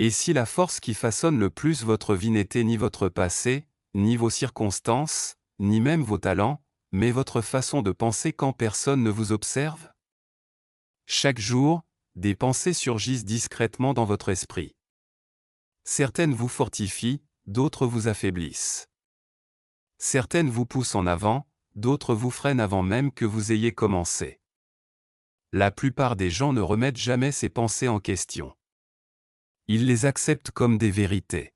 Et si la force qui façonne le plus votre vie n'était ni votre passé, ni vos circonstances, ni même vos talents, mais votre façon de penser quand personne ne vous observe? Chaque jour, des pensées surgissent discrètement dans votre esprit. Certaines vous fortifient, d'autres vous affaiblissent. Certaines vous poussent en avant, d'autres vous freinent avant même que vous ayez commencé. La plupart des gens ne remettent jamais ces pensées en question. Ils les acceptent comme des vérités.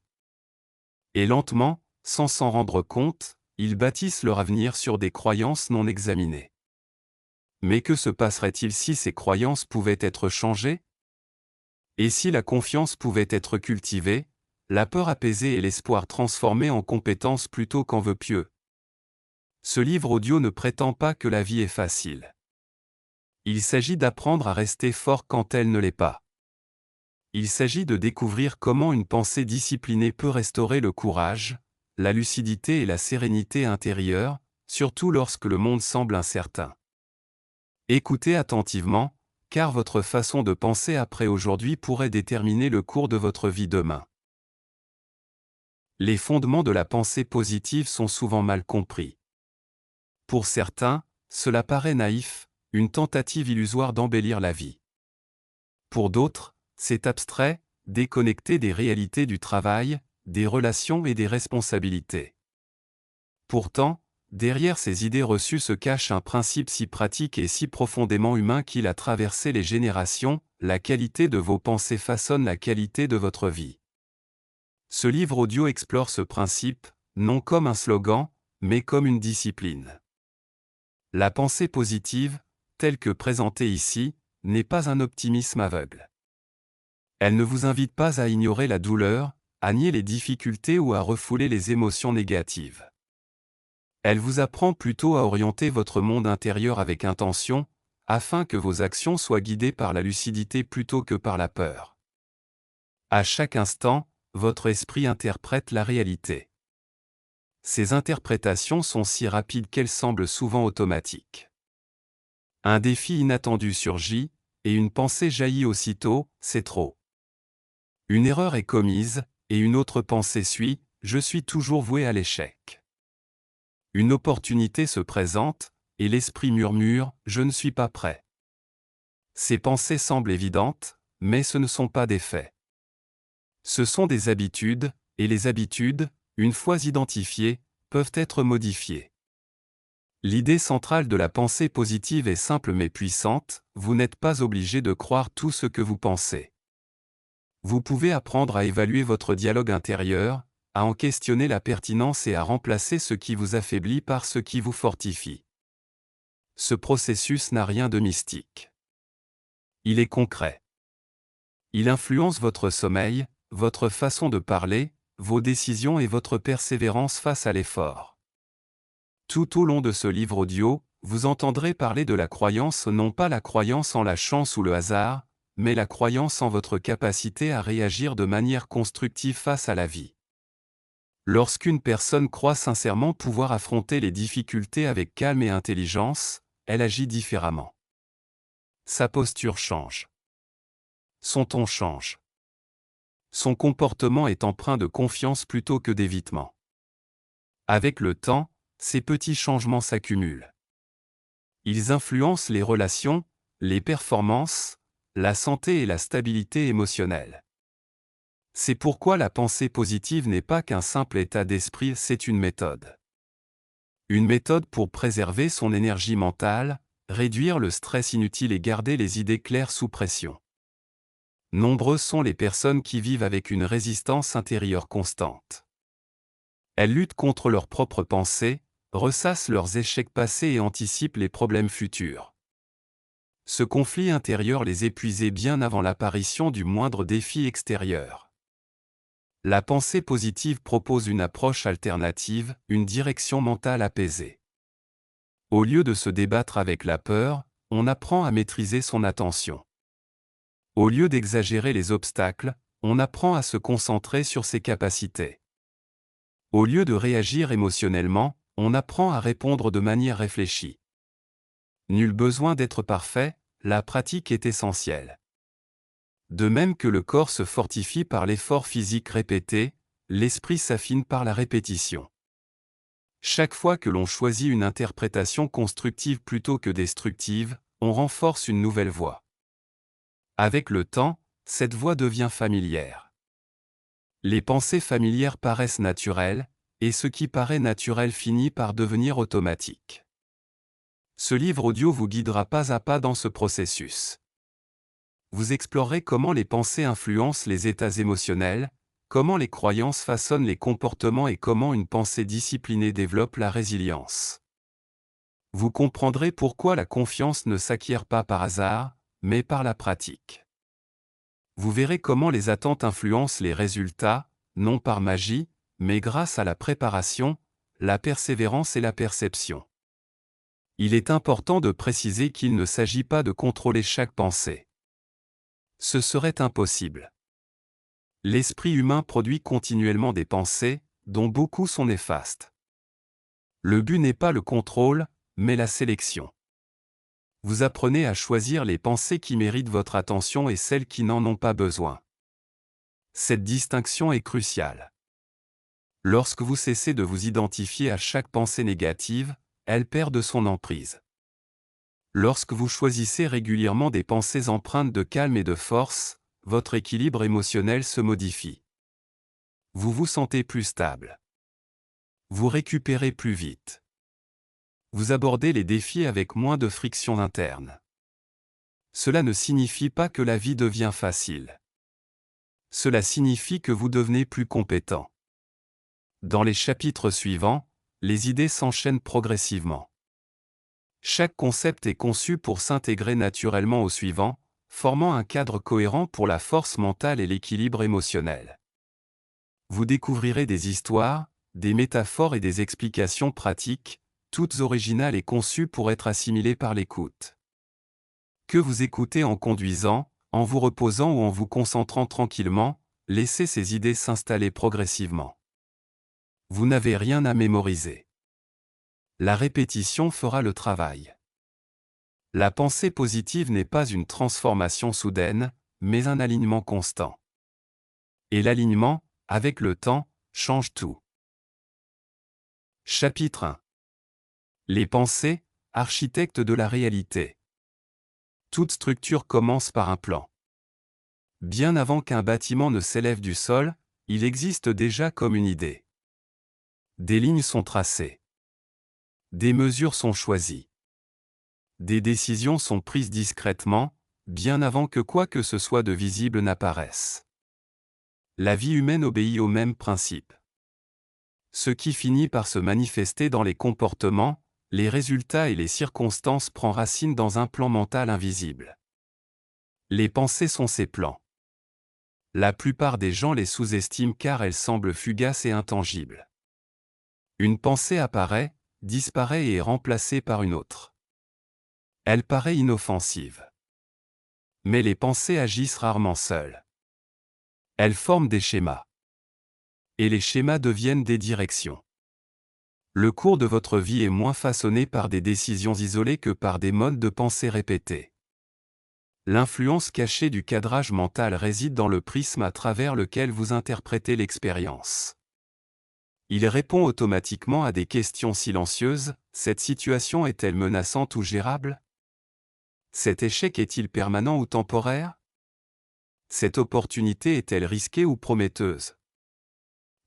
Et lentement, sans s'en rendre compte, ils bâtissent leur avenir sur des croyances non examinées. Mais que se passerait-il si ces croyances pouvaient être changées? Et si la confiance pouvait être cultivée, la peur apaisée et l'espoir transformé en compétence plutôt qu'en vœux pieux? Ce livre audio ne prétend pas que la vie est facile. Il s'agit d'apprendre à rester fort quand elle ne l'est pas. Il s'agit de découvrir comment une pensée disciplinée peut restaurer le courage, la lucidité et la sérénité intérieure, surtout lorsque le monde semble incertain. Écoutez attentivement, car votre façon de penser après aujourd'hui pourrait déterminer le cours de votre vie demain. Les fondements de la pensée positive sont souvent mal compris. Pour certains, cela paraît naïf, une tentative illusoire d'embellir la vie. Pour d'autres, c'est abstrait, déconnecté des réalités du travail, des relations et des responsabilités. Pourtant, derrière ces idées reçues se cache un principe si pratique et si profondément humain qu'il a traversé les générations: la qualité de vos pensées façonne la qualité de votre vie. Ce livre audio explore ce principe, non comme un slogan, mais comme une discipline. La pensée positive, telle que présentée ici, n'est pas un optimisme aveugle. Elle ne vous invite pas à ignorer la douleur, à nier les difficultés ou à refouler les émotions négatives. Elle vous apprend plutôt à orienter votre monde intérieur avec intention, afin que vos actions soient guidées par la lucidité plutôt que par la peur. À chaque instant, votre esprit interprète la réalité. Ces interprétations sont si rapides qu'elles semblent souvent automatiques. Un défi inattendu surgit, et une pensée jaillit aussitôt: c'est trop. Une erreur est commise, et une autre pensée suit: je suis toujours voué à l'échec. Une opportunité se présente, et l'esprit murmure: je ne suis pas prêt. Ces pensées semblent évidentes, mais ce ne sont pas des faits. Ce sont des habitudes, et les habitudes, une fois identifiées, peuvent être modifiées. L'idée centrale de la pensée positive est simple mais puissante: vous n'êtes pas obligé de croire tout ce que vous pensez. Vous pouvez apprendre à évaluer votre dialogue intérieur, à en questionner la pertinence et à remplacer ce qui vous affaiblit par ce qui vous fortifie. Ce processus n'a rien de mystique. Il est concret. Il influence votre sommeil, votre façon de parler, vos décisions et votre persévérance face à l'effort. Tout au long de ce livre audio, vous entendrez parler de la croyance, non pas la croyance en la chance ou le hasard, mais la croyance en votre capacité à réagir de manière constructive face à la vie. Lorsqu'une personne croit sincèrement pouvoir affronter les difficultés avec calme et intelligence, elle agit différemment. Sa posture change. Son ton change. Son comportement est empreint de confiance plutôt que d'évitement. Avec le temps, ces petits changements s'accumulent. Ils influencent les relations, les performances, la santé et la stabilité émotionnelle. C'est pourquoi la pensée positive n'est pas qu'un simple état d'esprit, c'est une méthode. Une méthode pour préserver son énergie mentale, réduire le stress inutile et garder les idées claires sous pression. Nombreuses sont les personnes qui vivent avec une résistance intérieure constante. Elles luttent contre leurs propres pensées, ressassent leurs échecs passés et anticipent les problèmes futurs. Ce conflit intérieur les épuisait bien avant l'apparition du moindre défi extérieur. La pensée positive propose une approche alternative, une direction mentale apaisée. Au lieu de se débattre avec la peur, on apprend à maîtriser son attention. Au lieu d'exagérer les obstacles, on apprend à se concentrer sur ses capacités. Au lieu de réagir émotionnellement, on apprend à répondre de manière réfléchie. Nul besoin d'être parfait, la pratique est essentielle. De même que le corps se fortifie par l'effort physique répété, l'esprit s'affine par la répétition. Chaque fois que l'on choisit une interprétation constructive plutôt que destructive, on renforce une nouvelle voie. Avec le temps, cette voie devient familière. Les pensées familières paraissent naturelles, et ce qui paraît naturel finit par devenir automatique. Ce livre audio vous guidera pas à pas dans ce processus. Vous explorerez comment les pensées influencent les états émotionnels, comment les croyances façonnent les comportements et comment une pensée disciplinée développe la résilience. Vous comprendrez pourquoi la confiance ne s'acquiert pas par hasard, mais par la pratique. Vous verrez comment les attentes influencent les résultats, non par magie, mais grâce à la préparation, la persévérance et la perception. Il est important de préciser qu'il ne s'agit pas de contrôler chaque pensée. Ce serait impossible. L'esprit humain produit continuellement des pensées, dont beaucoup sont néfastes. Le but n'est pas le contrôle, mais la sélection. Vous apprenez à choisir les pensées qui méritent votre attention et celles qui n'en ont pas besoin. Cette distinction est cruciale. Lorsque vous cessez de vous identifier à chaque pensée négative, elle perd de son emprise. Lorsque vous choisissez régulièrement des pensées empreintes de calme et de force, votre équilibre émotionnel se modifie. Vous vous sentez plus stable. Vous récupérez plus vite. Vous abordez les défis avec moins de friction interne. Cela ne signifie pas que la vie devient facile. Cela signifie que vous devenez plus compétent. Dans les chapitres suivants, les idées s'enchaînent progressivement. Chaque concept est conçu pour s'intégrer naturellement au suivant, formant un cadre cohérent pour la force mentale et l'équilibre émotionnel. Vous découvrirez des histoires, des métaphores et des explications pratiques, toutes originales et conçues pour être assimilées par l'écoute. Que vous écoutez en conduisant, en vous reposant ou en vous concentrant tranquillement, laissez ces idées s'installer progressivement. Vous n'avez rien à mémoriser. La répétition fera le travail. La pensée positive n'est pas une transformation soudaine, mais un alignement constant. Et l'alignement, avec le temps, change tout. Chapitre 1. Les pensées, architectes de la réalité. Toute structure commence par un plan. Bien avant qu'un bâtiment ne s'élève du sol, il existe déjà comme une idée. Des lignes sont tracées. Des mesures sont choisies. Des décisions sont prises discrètement, bien avant que quoi que ce soit de visible n'apparaisse. La vie humaine obéit au même principe. Ce qui finit par se manifester dans les comportements, les résultats et les circonstances prend racine dans un plan mental invisible. Les pensées sont ces plans. La plupart des gens les sous-estiment car elles semblent fugaces et intangibles. Une pensée apparaît, disparaît et est remplacée par une autre. Elle paraît inoffensive. Mais les pensées agissent rarement seules. Elles forment des schémas. Et les schémas deviennent des directions. Le cours de votre vie est moins façonné par des décisions isolées que par des modes de pensée répétés. L'influence cachée du cadrage mental réside dans le prisme à travers lequel vous interprétez l'expérience. Il répond automatiquement à des questions silencieuses. Cette situation est-elle menaçante ou gérable? Cet échec est-il permanent ou temporaire? Cette opportunité est-elle risquée ou prometteuse?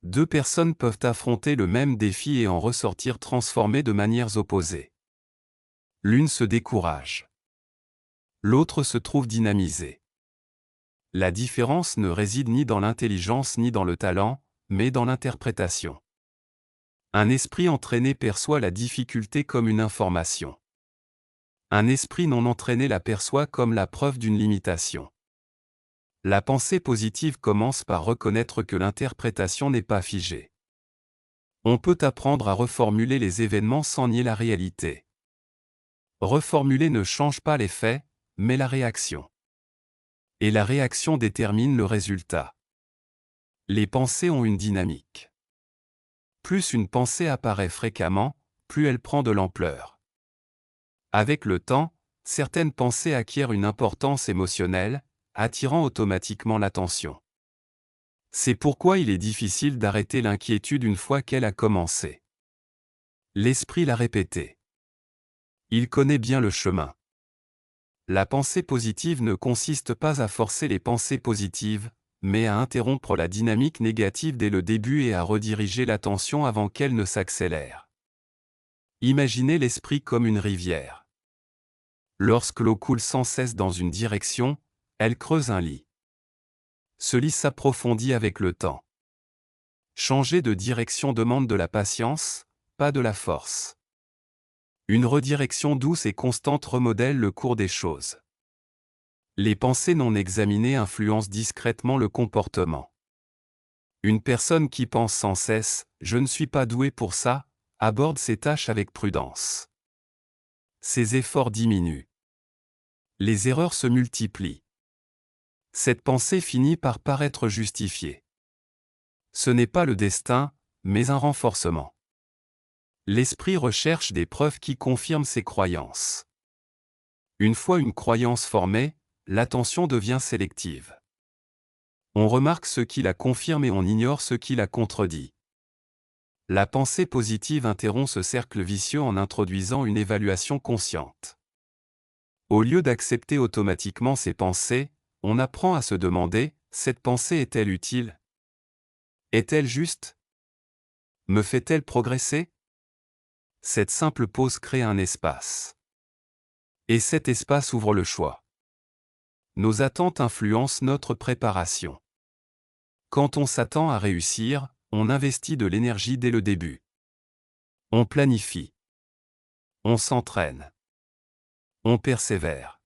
Deux personnes peuvent affronter le même défi et en ressortir transformées de manières opposées. L'une se décourage. L'autre se trouve dynamisée. La différence ne réside ni dans l'intelligence ni dans le talent, mais dans l'interprétation. Un esprit entraîné perçoit la difficulté comme une information. Un esprit non entraîné la perçoit comme la preuve d'une limitation. La pensée positive commence par reconnaître que l'interprétation n'est pas figée. On peut apprendre à reformuler les événements sans nier la réalité. Reformuler ne change pas les faits, mais la réaction. Et la réaction détermine le résultat. Les pensées ont une dynamique. Plus une pensée apparaît fréquemment, plus elle prend de l'ampleur. Avec le temps, certaines pensées acquièrent une importance émotionnelle, attirant automatiquement l'attention. C'est pourquoi il est difficile d'arrêter l'inquiétude une fois qu'elle a commencé. L'esprit l'a répété. Il connaît bien le chemin. La pensée positive ne consiste pas à forcer les pensées positives, mais à interrompre la dynamique négative dès le début et à rediriger l'attention avant qu'elle ne s'accélère. Imaginez l'esprit comme une rivière. Lorsque l'eau coule sans cesse dans une direction, elle creuse un lit. Ce lit s'approfondit avec le temps. Changer de direction demande de la patience, pas de la force. Une redirection douce et constante remodèle le cours des choses. Les pensées non examinées influencent discrètement le comportement. Une personne qui pense sans cesse « je ne suis pas doué pour ça » aborde ses tâches avec prudence. Ses efforts diminuent. Les erreurs se multiplient. Cette pensée finit par paraître justifiée. Ce n'est pas le destin, mais un renforcement. L'esprit recherche des preuves qui confirment ses croyances. Une fois une croyance formée, l'attention devient sélective. On remarque ce qui la confirme et on ignore ce qui la contredit. La pensée positive interrompt ce cercle vicieux en introduisant une évaluation consciente. Au lieu d'accepter automatiquement ses pensées, on apprend à se demander « cette pensée est-elle utile ? Est-elle juste ? Me fait-elle progresser ?» Cette simple pause crée un espace. Et cet espace ouvre le choix. Nos attentes influencent notre préparation. Quand on s'attend à réussir, on investit de l'énergie dès le début. On planifie. On s'entraîne. On persévère.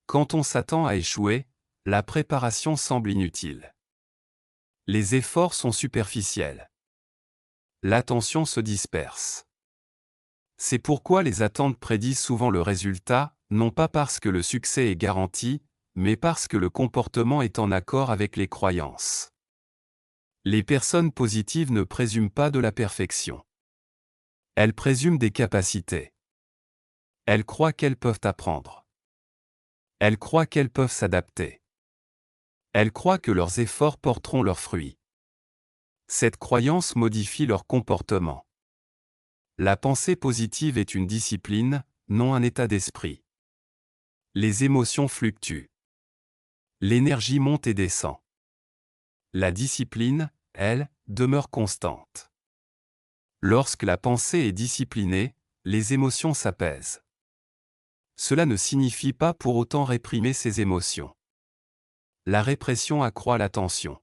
Quand on s'attend à échouer, la préparation semble inutile. Les efforts sont superficiels. L'attention se disperse. C'est pourquoi les attentes prédisent souvent le résultat, non pas parce que le succès est garanti, mais parce que le comportement est en accord avec les croyances. Les personnes positives ne présument pas de la perfection. Elles présument des capacités. Elles croient qu'elles peuvent apprendre. Elles croient qu'elles peuvent s'adapter. Elles croient que leurs efforts porteront leurs fruits. Cette croyance modifie leur comportement. La pensée positive est une discipline, non un état d'esprit. Les émotions fluctuent. L'énergie monte et descend. La discipline, elle, demeure constante. Lorsque la pensée est disciplinée, les émotions s'apaisent. Cela ne signifie pas pour autant réprimer ses émotions. La répression accroît la tension.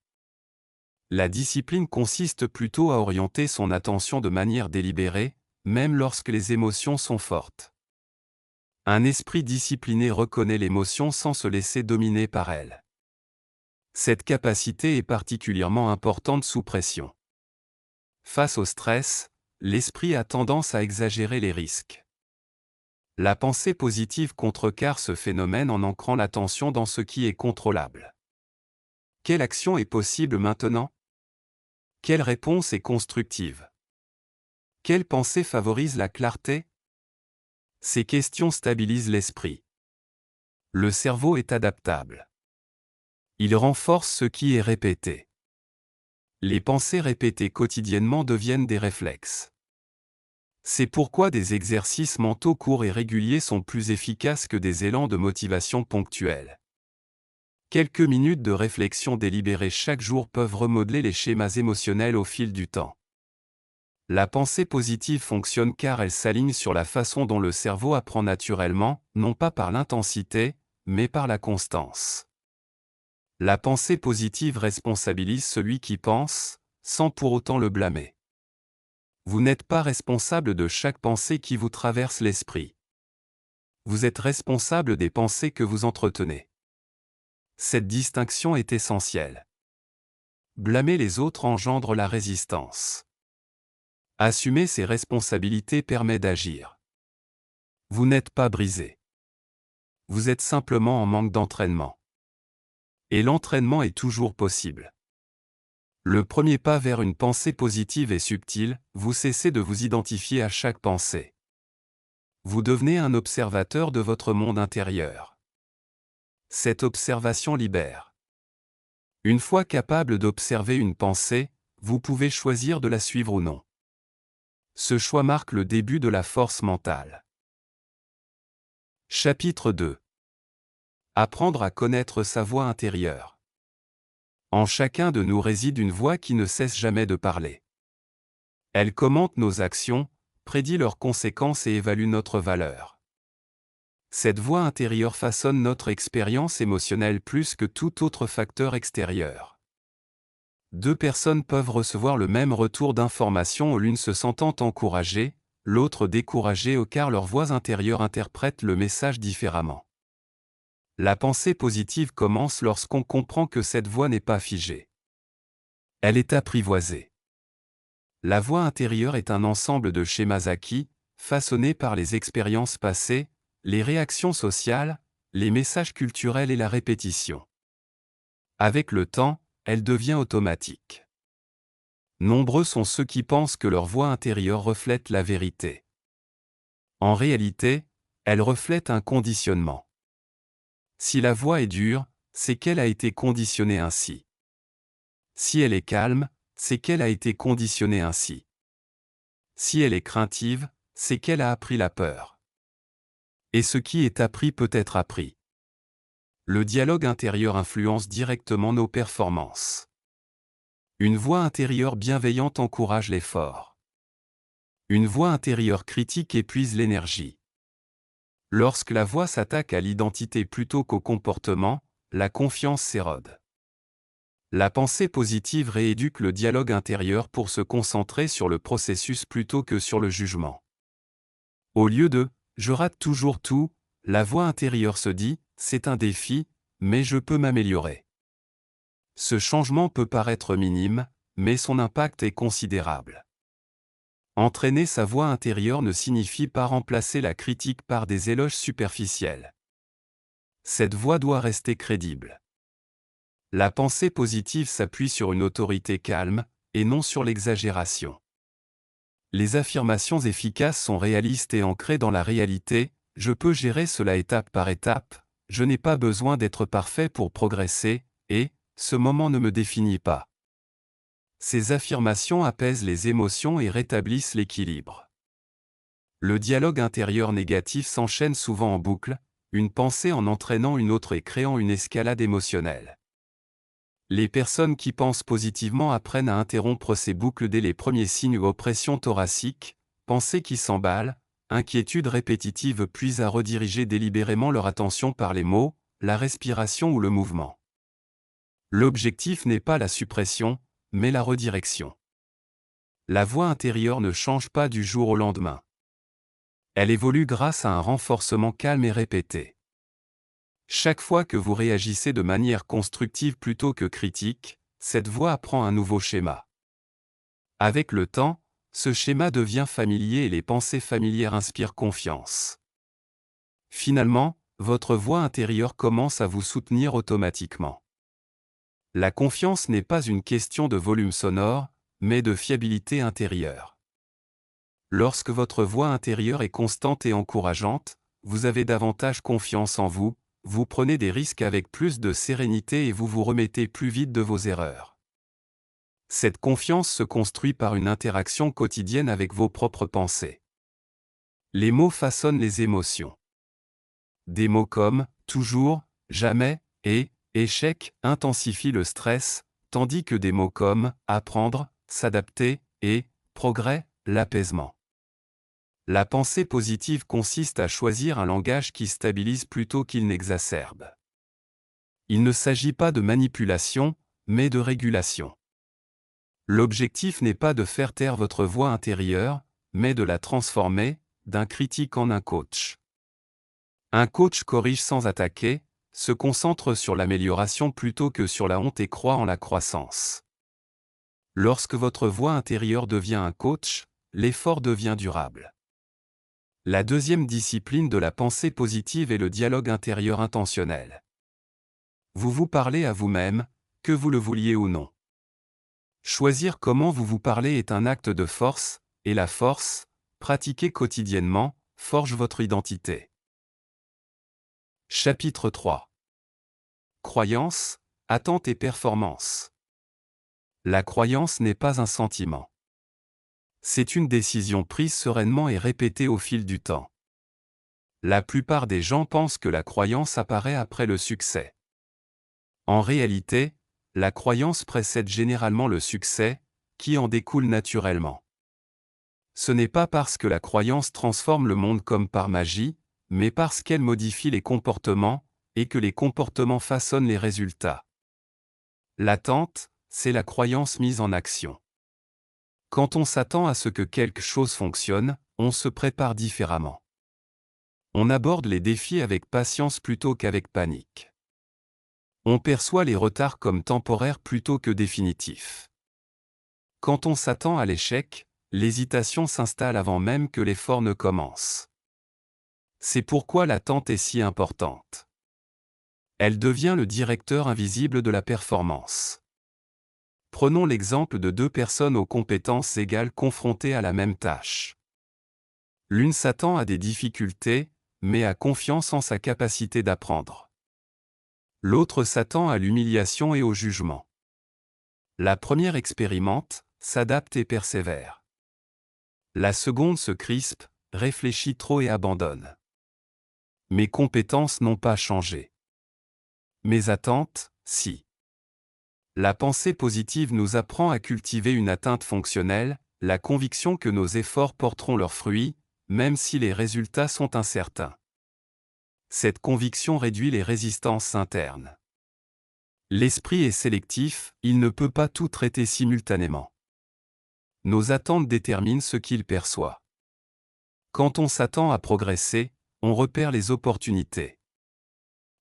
La discipline consiste plutôt à orienter son attention de manière délibérée, même lorsque les émotions sont fortes. Un esprit discipliné reconnaît l'émotion sans se laisser dominer par elle. Cette capacité est particulièrement importante sous pression. Face au stress, l'esprit a tendance à exagérer les risques. La pensée positive contrecarre ce phénomène en ancrant l'attention dans ce qui est contrôlable. Quelle action est possible maintenant ? Quelle réponse est constructive ? Quelle pensée favorise la clarté ? Ces questions stabilisent l'esprit. Le cerveau est adaptable. Il renforce ce qui est répété. Les pensées répétées quotidiennement deviennent des réflexes. C'est pourquoi des exercices mentaux courts et réguliers sont plus efficaces que des élans de motivation ponctuels. Quelques minutes de réflexion délibérée chaque jour peuvent remodeler les schémas émotionnels au fil du temps. La pensée positive fonctionne car elle s'aligne sur la façon dont le cerveau apprend naturellement, non pas par l'intensité, mais par la constance. La pensée positive responsabilise celui qui pense, sans pour autant le blâmer. Vous n'êtes pas responsable de chaque pensée qui vous traverse l'esprit. Vous êtes responsable des pensées que vous entretenez. Cette distinction est essentielle. Blâmer les autres engendre la résistance. Assumer ses responsabilités permet d'agir. Vous n'êtes pas brisé. Vous êtes simplement en manque d'entraînement. Et l'entraînement est toujours possible. Le premier pas vers une pensée positive est subtil, vous cessez de vous identifier à chaque pensée. Vous devenez un observateur de votre monde intérieur. Cette observation libère. Une fois capable d'observer une pensée, vous pouvez choisir de la suivre ou non. Ce choix marque le début de la force mentale. Chapitre 2. Apprendre à connaître sa voix intérieure. En chacun de nous réside une voix qui ne cesse jamais de parler. Elle commente nos actions, prédit leurs conséquences et évalue notre valeur. Cette voix intérieure façonne notre expérience émotionnelle plus que tout autre facteur extérieur. Deux personnes peuvent recevoir le même retour d'information, l'une se sentant encouragée, l'autre découragée car leur voix intérieure interprète le message différemment. La pensée positive commence lorsqu'on comprend que cette voix n'est pas figée. Elle est apprivoisée. La voix intérieure est un ensemble de schémas acquis, façonnés par les expériences passées, les réactions sociales, les messages culturels et la répétition. Avec le temps, elle devient automatique. Nombreux sont ceux qui pensent que leur voix intérieure reflète la vérité. En réalité, elle reflète un conditionnement. Si la voix est dure, c'est qu'elle a été conditionnée ainsi. Si elle est calme, c'est qu'elle a été conditionnée ainsi. Si elle est craintive, c'est qu'elle a appris la peur. Et ce qui est appris peut être appris. Le dialogue intérieur influence directement nos performances. Une voix intérieure bienveillante encourage l'effort. Une voix intérieure critique épuise l'énergie. Lorsque la voix s'attaque à l'identité plutôt qu'au comportement, la confiance s'érode. La pensée positive rééduque le dialogue intérieur pour se concentrer sur le processus plutôt que sur le jugement. Au lieu de « je rate toujours tout », la voix intérieure se dit « c'est un défi, mais je peux m'améliorer ». Ce changement peut paraître minime, mais son impact est considérable. Entraîner sa voix intérieure ne signifie pas remplacer la critique par des éloges superficiels. Cette voix doit rester crédible. La pensée positive s'appuie sur une autorité calme, et non sur l'exagération. Les affirmations efficaces sont réalistes et ancrées dans la réalité, je peux gérer cela étape par étape, je n'ai pas besoin d'être parfait pour progresser, et ce moment ne me définit pas. Ces affirmations apaisent les émotions et rétablissent l'équilibre. Le dialogue intérieur négatif s'enchaîne souvent en boucle, une pensée en entraînant une autre et créant une escalade émotionnelle. Les personnes qui pensent positivement apprennent à interrompre ces boucles dès les premiers signes: oppression thoracique, pensée qui s'emballe, inquiétude répétitive, puis à rediriger délibérément leur attention par les mots, la respiration ou le mouvement. L'objectif n'est pas la suppression, mais la redirection. La voix intérieure ne change pas du jour au lendemain. Elle évolue grâce à un renforcement calme et répété. Chaque fois que vous réagissez de manière constructive plutôt que critique, cette voix apprend un nouveau schéma. Avec le temps, ce schéma devient familier et les pensées familières inspirent confiance. Finalement, votre voix intérieure commence à vous soutenir automatiquement. La confiance n'est pas une question de volume sonore, mais de fiabilité intérieure. Lorsque votre voix intérieure est constante et encourageante, vous avez davantage confiance en vous, vous prenez des risques avec plus de sérénité et vous vous remettez plus vite de vos erreurs. Cette confiance se construit par une interaction quotidienne avec vos propres pensées. Les mots façonnent les émotions. Des mots comme « toujours »,« jamais » et « échec » intensifient le stress, tandis que des mots comme « apprendre »,« s'adapter » et « progrès » l'apaisement. La pensée positive consiste à choisir un langage qui stabilise plutôt qu'il n'exacerbe. Il ne s'agit pas de manipulation, mais de régulation. L'objectif n'est pas de faire taire votre voix intérieure, mais de la transformer, d'un critique en un coach. Un coach corrige sans attaquer, se concentre sur l'amélioration plutôt que sur la honte et croit en la croissance. Lorsque votre voix intérieure devient un coach, l'effort devient durable. La deuxième discipline de la pensée positive est le dialogue intérieur intentionnel. Vous vous parlez à vous-même, que vous le vouliez ou non. Choisir comment vous vous parlez est un acte de force, et la force, pratiquée quotidiennement, forge votre identité. Chapitre 3. Croyance, attente et performance. La croyance n'est pas un sentiment. C'est une décision prise sereinement et répétée au fil du temps. La plupart des gens pensent que la croyance apparaît après le succès. En réalité, la croyance précède généralement le succès, qui en découle naturellement. Ce n'est pas parce que la croyance transforme le monde comme par magie, mais parce qu'elle modifie les comportements, et que les comportements façonnent les résultats. L'attente, c'est la croyance mise en action. Quand on s'attend à ce que quelque chose fonctionne, on se prépare différemment. On aborde les défis avec patience plutôt qu'avec panique. On perçoit les retards comme temporaires plutôt que définitifs. Quand on s'attend à l'échec, l'hésitation s'installe avant même que l'effort ne commence. C'est pourquoi l'attente est si importante. Elle devient le directeur invisible de la performance. Prenons l'exemple de deux personnes aux compétences égales confrontées à la même tâche. L'une s'attend à des difficultés, mais a confiance en sa capacité d'apprendre. L'autre s'attend à l'humiliation et au jugement. La première expérimente, s'adapte et persévère. La seconde se crispe, réfléchit trop et abandonne. Mes compétences n'ont pas changé. Mes attentes, si. La pensée positive nous apprend à cultiver une atteinte fonctionnelle, la conviction que nos efforts porteront leurs fruits, même si les résultats sont incertains. Cette conviction réduit les résistances internes. L'esprit est sélectif, il ne peut pas tout traiter simultanément. Nos attentes déterminent ce qu'il perçoit. Quand on s'attend à progresser, on repère les opportunités.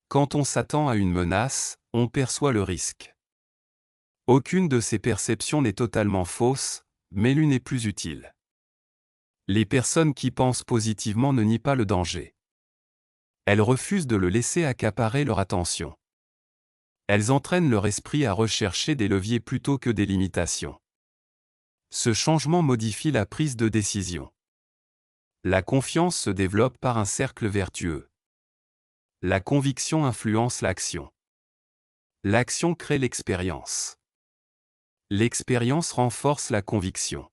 Quand on s'attend à une menace, on perçoit le risque. Aucune de ces perceptions n'est totalement fausse, mais l'une est plus utile. Les personnes qui pensent positivement ne nient pas le danger. Elles refusent de le laisser accaparer leur attention. Elles entraînent leur esprit à rechercher des leviers plutôt que des limitations. Ce changement modifie la prise de décision. La confiance se développe par un cercle vertueux. La conviction influence l'action. L'action crée l'expérience. L'expérience renforce la conviction.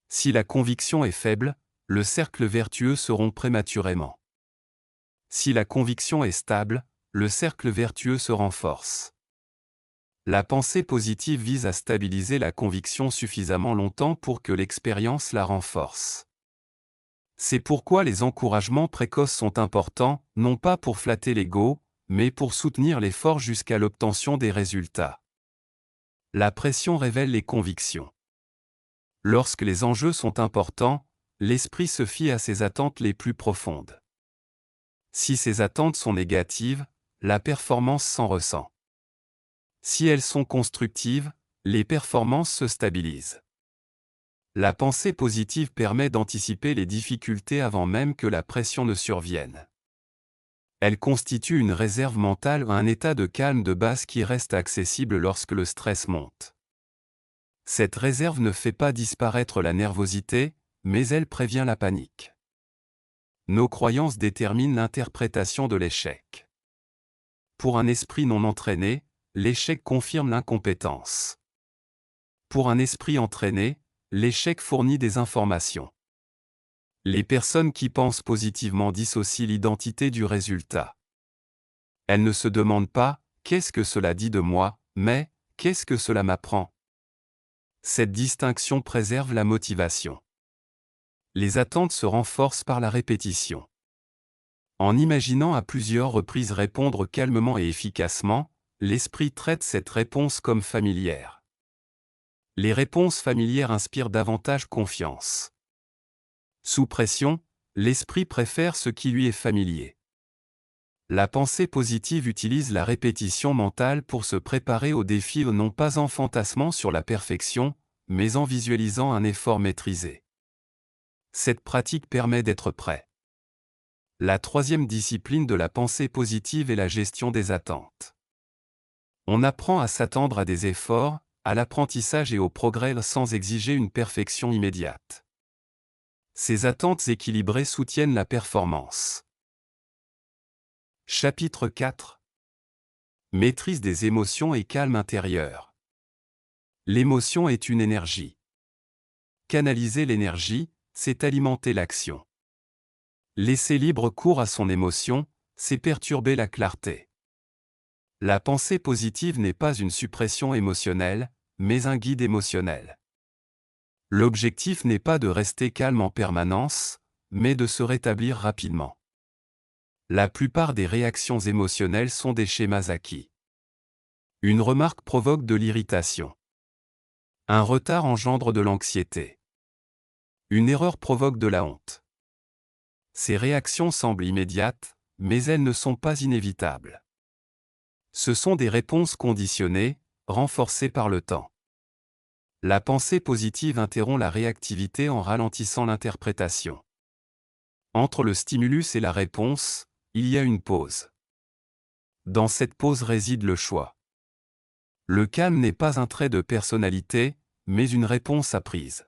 Si la conviction est faible, le cercle vertueux se rompt prématurément. Si la conviction est stable, le cercle vertueux se renforce. La pensée positive vise à stabiliser la conviction suffisamment longtemps pour que l'expérience la renforce. C'est pourquoi les encouragements précoces sont importants, non pas pour flatter l'ego, mais pour soutenir l'effort jusqu'à l'obtention des résultats. La pression révèle les convictions. Lorsque les enjeux sont importants, l'esprit se fie à ses attentes les plus profondes. Si ces attentes sont négatives, la performance s'en ressent. Si elles sont constructives, les performances se stabilisent. La pensée positive permet d'anticiper les difficultés avant même que la pression ne survienne. Elle constitue une réserve mentale ou un état de calme de base qui reste accessible lorsque le stress monte. Cette réserve ne fait pas disparaître la nervosité, mais elle prévient la panique. Nos croyances déterminent l'interprétation de l'échec. Pour un esprit non entraîné, l'échec confirme l'incompétence. Pour un esprit entraîné, l'échec fournit des informations. Les personnes qui pensent positivement dissocient l'identité du résultat. Elles ne se demandent pas « qu'est-ce que cela dit de moi ?» mais « qu'est-ce que cela m'apprend ?» Cette distinction préserve la motivation. Les attentes se renforcent par la répétition. En imaginant à plusieurs reprises répondre calmement et efficacement, l'esprit traite cette réponse comme familière. Les réponses familières inspirent davantage confiance. Sous pression, l'esprit préfère ce qui lui est familier. La pensée positive utilise la répétition mentale pour se préparer aux défis non pas en fantasmant sur la perfection, mais en visualisant un effort maîtrisé. Cette pratique permet d'être prêt. La troisième discipline de la pensée positive est la gestion des attentes. On apprend à s'attendre à des efforts, à l'apprentissage et au progrès sans exiger une perfection immédiate. Ces attentes équilibrées soutiennent la performance. Chapitre 4. Maîtrise des émotions et calme intérieur. L'émotion est une énergie. Canaliser l'énergie, c'est alimenter l'action. Laisser libre cours à son émotion, c'est perturber la clarté. La pensée positive n'est pas une suppression émotionnelle, mais un guide émotionnel. L'objectif n'est pas de rester calme en permanence, mais de se rétablir rapidement. La plupart des réactions émotionnelles sont des schémas acquis. Une remarque provoque de l'irritation. Un retard engendre de l'anxiété. Une erreur provoque de la honte. Ces réactions semblent immédiates, mais elles ne sont pas inévitables. Ce sont des réponses conditionnées, renforcées par le temps. La pensée positive interrompt la réactivité en ralentissant l'interprétation. Entre le stimulus et la réponse, il y a une pause. Dans cette pause réside le choix. Le calme n'est pas un trait de personnalité, mais une réponse apprise.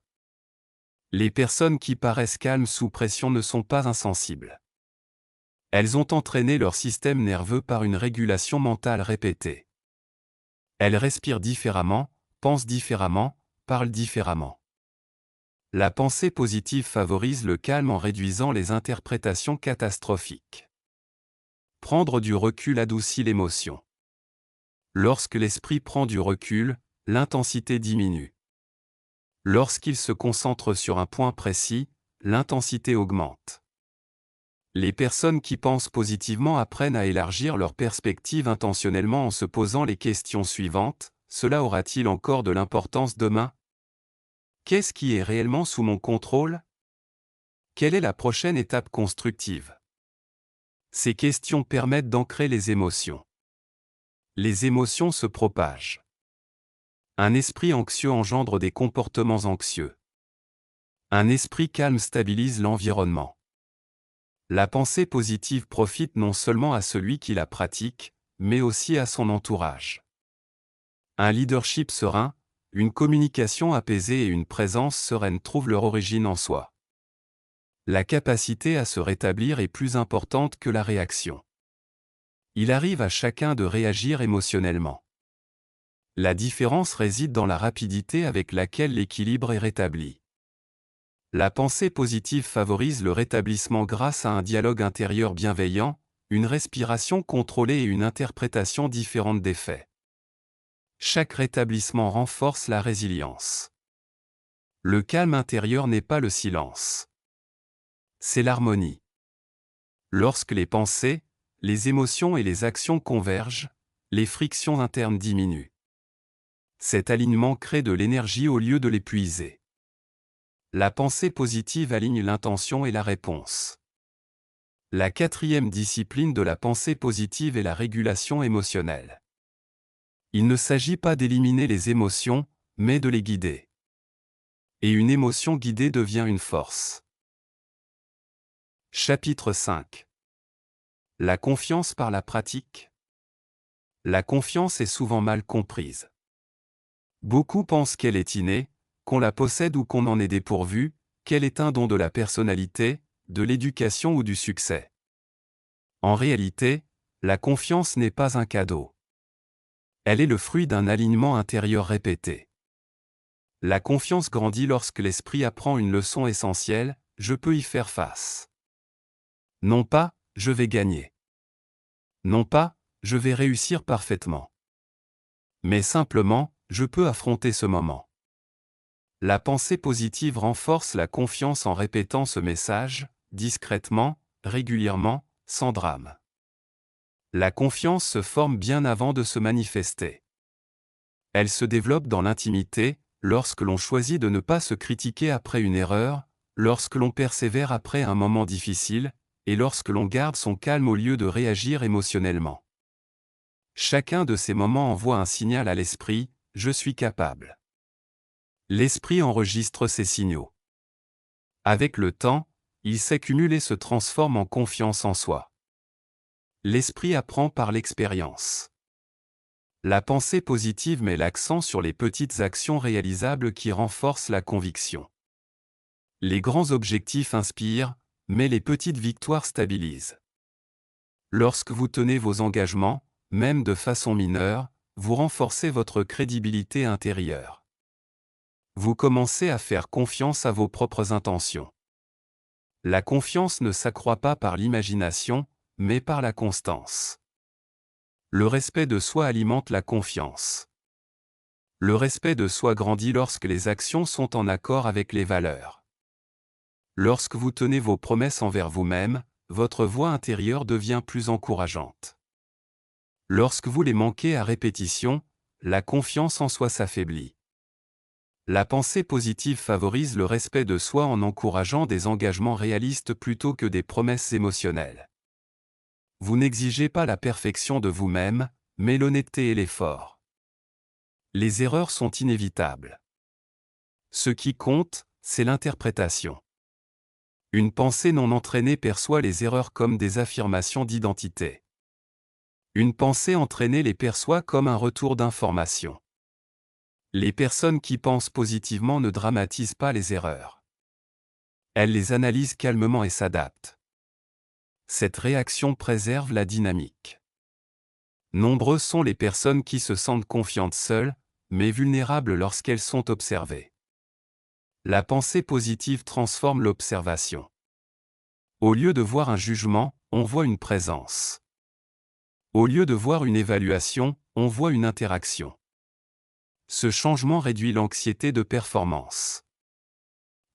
Les personnes qui paraissent calmes sous pression ne sont pas insensibles. Elles ont entraîné leur système nerveux par une régulation mentale répétée. Elles respirent différemment, pensent différemment, parlent différemment. La pensée positive favorise le calme en réduisant les interprétations catastrophiques. Prendre du recul adoucit l'émotion. Lorsque l'esprit prend du recul, l'intensité diminue. Lorsqu'il se concentre sur un point précis, l'intensité augmente. Les personnes qui pensent positivement apprennent à élargir leur perspective intentionnellement en se posant les questions suivantes. Cela aura-t-il encore de l'importance demain? Qu'est-ce qui est réellement sous mon contrôle? Quelle est la prochaine étape constructive? Ces questions permettent d'ancrer les émotions. Les émotions se propagent. Un esprit anxieux engendre des comportements anxieux. Un esprit calme stabilise l'environnement. La pensée positive profite non seulement à celui qui la pratique, mais aussi à son entourage. Un leadership serein, une communication apaisée et une présence sereine trouvent leur origine en soi. La capacité à se rétablir est plus importante que la réaction. Il arrive à chacun de réagir émotionnellement. La différence réside dans la rapidité avec laquelle l'équilibre est rétabli. La pensée positive favorise le rétablissement grâce à un dialogue intérieur bienveillant, une respiration contrôlée et une interprétation différente des faits. Chaque rétablissement renforce la résilience. Le calme intérieur n'est pas le silence. C'est l'harmonie. Lorsque les pensées, les émotions et les actions convergent, les frictions internes diminuent. Cet alignement crée de l'énergie au lieu de l'épuiser. La pensée positive aligne l'intention et la réponse. La quatrième discipline de la pensée positive est la régulation émotionnelle. Il ne s'agit pas d'éliminer les émotions, mais de les guider. Et une émotion guidée devient une force. Chapitre 5. La confiance par la pratique. La confiance est souvent mal comprise. Beaucoup pensent qu'elle est innée, qu'on la possède ou qu'on en est dépourvu, qu'elle est un don de la personnalité, de l'éducation ou du succès. En réalité, la confiance n'est pas un cadeau. Elle est le fruit d'un alignement intérieur répété. La confiance grandit lorsque l'esprit apprend une leçon essentielle, je peux y faire face. Non pas, je vais gagner. Non pas, je vais réussir parfaitement. Mais simplement, je peux affronter ce moment. La pensée positive renforce la confiance en répétant ce message, discrètement, régulièrement, sans drame. La confiance se forme bien avant de se manifester. Elle se développe dans l'intimité, lorsque l'on choisit de ne pas se critiquer après une erreur, lorsque l'on persévère après un moment difficile, et lorsque l'on garde son calme au lieu de réagir émotionnellement. Chacun de ces moments envoie un signal à l'esprit, je suis capable. L'esprit enregistre ces signaux. Avec le temps, il s'accumule et se transforme en confiance en soi. L'esprit apprend par l'expérience. La pensée positive met l'accent sur les petites actions réalisables qui renforcent la conviction. Les grands objectifs inspirent, mais les petites victoires stabilisent. Lorsque vous tenez vos engagements, même de façon mineure, vous renforcez votre crédibilité intérieure. Vous commencez à faire confiance à vos propres intentions. La confiance ne s'accroît pas par l'imagination, mais par la constance. Le respect de soi alimente la confiance. Le respect de soi grandit lorsque les actions sont en accord avec les valeurs. Lorsque vous tenez vos promesses envers vous-même, votre voix intérieure devient plus encourageante. Lorsque vous les manquez à répétition, la confiance en soi s'affaiblit. La pensée positive favorise le respect de soi en encourageant des engagements réalistes plutôt que des promesses émotionnelles. Vous n'exigez pas la perfection de vous-même, mais l'honnêteté et l'effort. Les erreurs sont inévitables. Ce qui compte, c'est l'interprétation. Une pensée non entraînée perçoit les erreurs comme des affirmations d'identité. Une pensée entraînée les perçoit comme un retour d'information. Les personnes qui pensent positivement ne dramatisent pas les erreurs. Elles les analysent calmement et s'adaptent. Cette réaction préserve la dynamique. Nombreuses sont les personnes qui se sentent confiantes seules, mais vulnérables lorsqu'elles sont observées. La pensée positive transforme l'observation. Au lieu de voir un jugement, on voit une présence. Au lieu de voir une évaluation, on voit une interaction. Ce changement réduit l'anxiété de performance.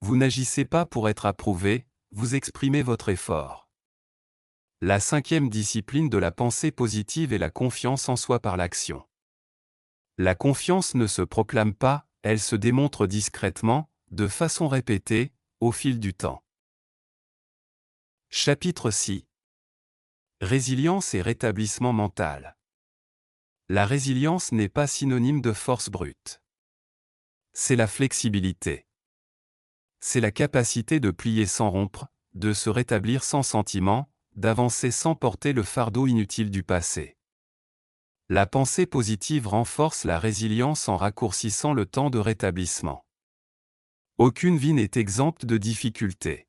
Vous n'agissez pas pour être approuvé, vous exprimez votre effort. La 5e discipline de la pensée positive est la confiance en soi par l'action. La confiance ne se proclame pas, elle se démontre discrètement, de façon répétée, au fil du temps. Chapitre 6. Résilience et rétablissement mental. La résilience n'est pas synonyme de force brute. C'est la flexibilité. C'est la capacité de plier sans rompre, de se rétablir sans sentiment, d'avancer sans porter le fardeau inutile du passé. La pensée positive renforce la résilience en raccourcissant le temps de rétablissement. Aucune vie n'est exempte de difficultés.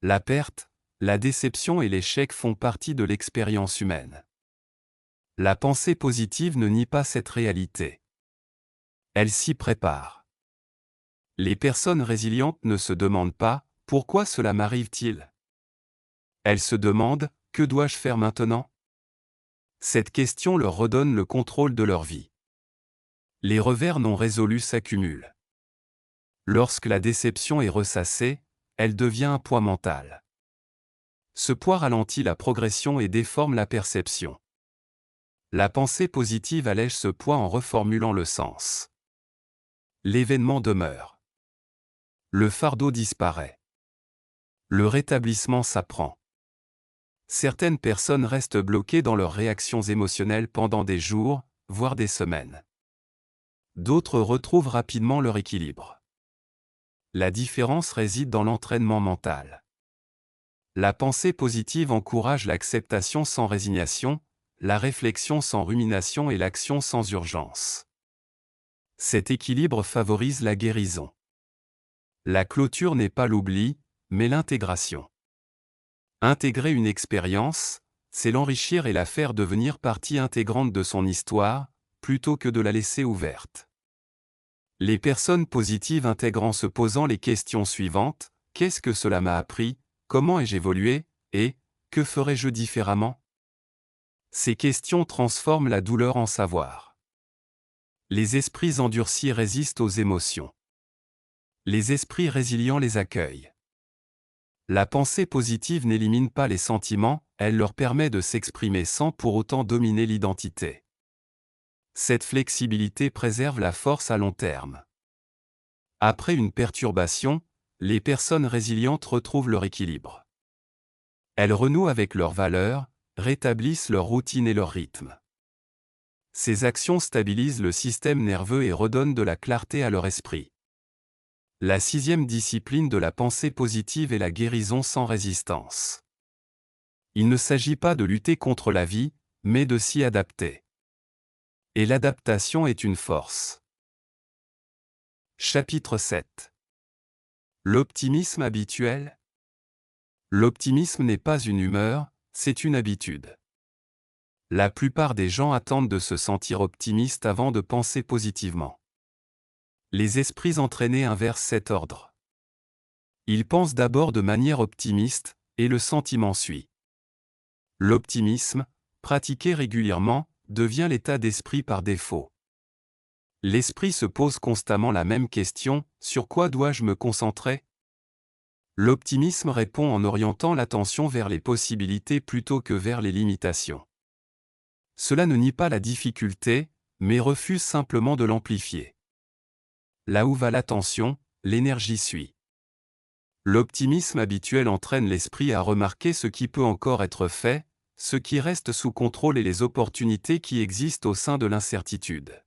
La perte, la déception et l'échec font partie de l'expérience humaine. La pensée positive ne nie pas cette réalité. Elle s'y prépare. Les personnes résilientes ne se demandent pas « Pourquoi cela m'arrive-t-il ?» Elles se demandent « Que dois-je faire maintenant ?» Cette question leur redonne le contrôle de leur vie. Les revers non résolus s'accumulent. Lorsque la déception est ressassée, elle devient un poids mental. Ce poids ralentit la progression et déforme la perception. La pensée positive allège ce poids en reformulant le sens. L'événement demeure. Le fardeau disparaît. Le rétablissement s'apprend. Certaines personnes restent bloquées dans leurs réactions émotionnelles pendant des jours, voire des semaines. D'autres retrouvent rapidement leur équilibre. La différence réside dans l'entraînement mental. La pensée positive encourage l'acceptation sans résignation, la réflexion sans rumination et l'action sans urgence. Cet équilibre favorise la guérison. La clôture n'est pas l'oubli, mais l'intégration. Intégrer une expérience, c'est l'enrichir et la faire devenir partie intégrante de son histoire, plutôt que de la laisser ouverte. Les personnes positives intègrent en se posant les questions suivantes: qu'est-ce que cela m'a appris? Comment ai-je évolué? Et que ferais-je différemment? Ces questions transforment la douleur en savoir. Les esprits endurcis résistent aux émotions. Les esprits résilients les accueillent. La pensée positive n'élimine pas les sentiments, elle leur permet de s'exprimer sans pour autant dominer l'identité. Cette flexibilité préserve la force à long terme. Après une perturbation, les personnes résilientes retrouvent leur équilibre. Elles renouent avec leurs valeurs, rétablissent leur routine et leur rythme. Ces actions stabilisent le système nerveux et redonnent de la clarté à leur esprit. La 6e discipline de la pensée positive est la guérison sans résistance. Il ne s'agit pas de lutter contre la vie, mais de s'y adapter. Et l'adaptation est une force. Chapitre 7. L'optimisme habituel. L'optimisme n'est pas une humeur, c'est une habitude. La plupart des gens attendent de se sentir optimistes avant de penser positivement. Les esprits entraînés inversent cet ordre. Ils pensent d'abord de manière optimiste, et le sentiment suit. L'optimisme, pratiqué régulièrement, devient l'état d'esprit par défaut. L'esprit se pose constamment la même question, sur quoi dois-je me concentrer? L'optimisme répond en orientant l'attention vers les possibilités plutôt que vers les limitations. Cela ne nie pas la difficulté, mais refuse simplement de l'amplifier. Là où va l'attention, l'énergie suit. L'optimisme habituel entraîne l'esprit à remarquer ce qui peut encore être fait, ce qui reste sous contrôle et les opportunités qui existent au sein de l'incertitude.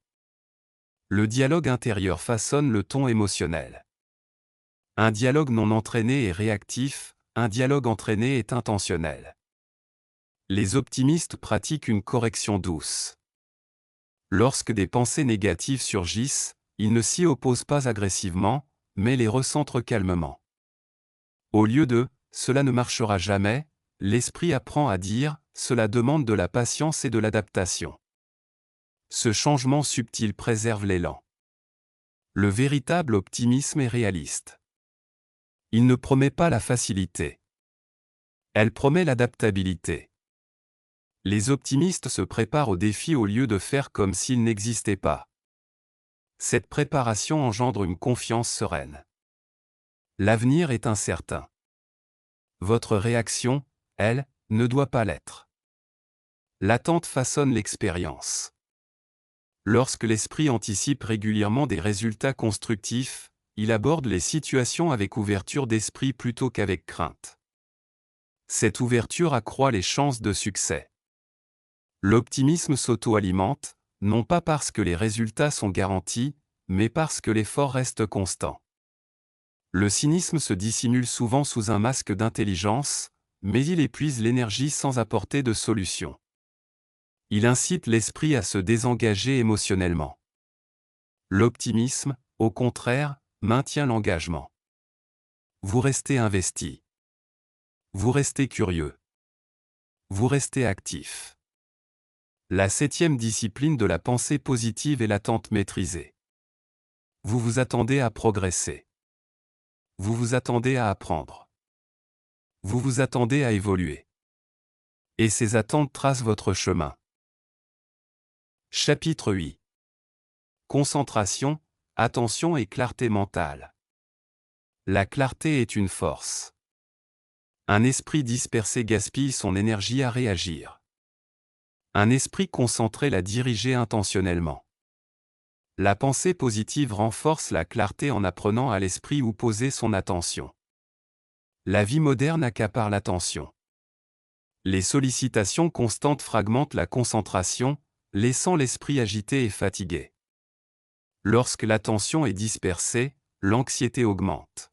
Le dialogue intérieur façonne le ton émotionnel. Un dialogue non entraîné est réactif, un dialogue entraîné est intentionnel. Les optimistes pratiquent une correction douce. Lorsque des pensées négatives surgissent, ils ne s'y opposent pas agressivement, mais les recentrent calmement. Au lieu de « cela ne marchera jamais », l'esprit apprend à dire « cela demande de la patience et de l'adaptation ». Ce changement subtil préserve l'élan. Le véritable optimisme est réaliste. Il ne promet pas la facilité. Elle promet l'adaptabilité. Les optimistes se préparent aux défis au lieu de faire comme s'ils n'existaient pas. Cette préparation engendre une confiance sereine. L'avenir est incertain. Votre réaction, elle, ne doit pas l'être. L'attente façonne l'expérience. Lorsque l'esprit anticipe régulièrement des résultats constructifs, il aborde les situations avec ouverture d'esprit plutôt qu'avec crainte. Cette ouverture accroît les chances de succès. L'optimisme s'auto-alimente, non pas parce que les résultats sont garantis, mais parce que l'effort reste constant. Le cynisme se dissimule souvent sous un masque d'intelligence, mais il épuise l'énergie sans apporter de solution. Il incite l'esprit à se désengager émotionnellement. L'optimisme, au contraire, maintient l'engagement. Vous restez investi. Vous restez curieux. Vous restez actif. La 7e discipline de la pensée positive est l'attente maîtrisée. Vous vous attendez à progresser. Vous vous attendez à apprendre. Vous vous attendez à évoluer. Et ces attentes tracent votre chemin. Chapitre 8. Concentration, attention et clarté mentale. La clarté est une force. Un esprit dispersé gaspille son énergie à réagir. Un esprit concentré la dirige intentionnellement. La pensée positive renforce la clarté en apprenant à l'esprit où poser son attention. La vie moderne accapare l'attention. Les sollicitations constantes fragmentent la concentration, laissant l'esprit agité et fatigué. Lorsque l'attention est dispersée, l'anxiété augmente.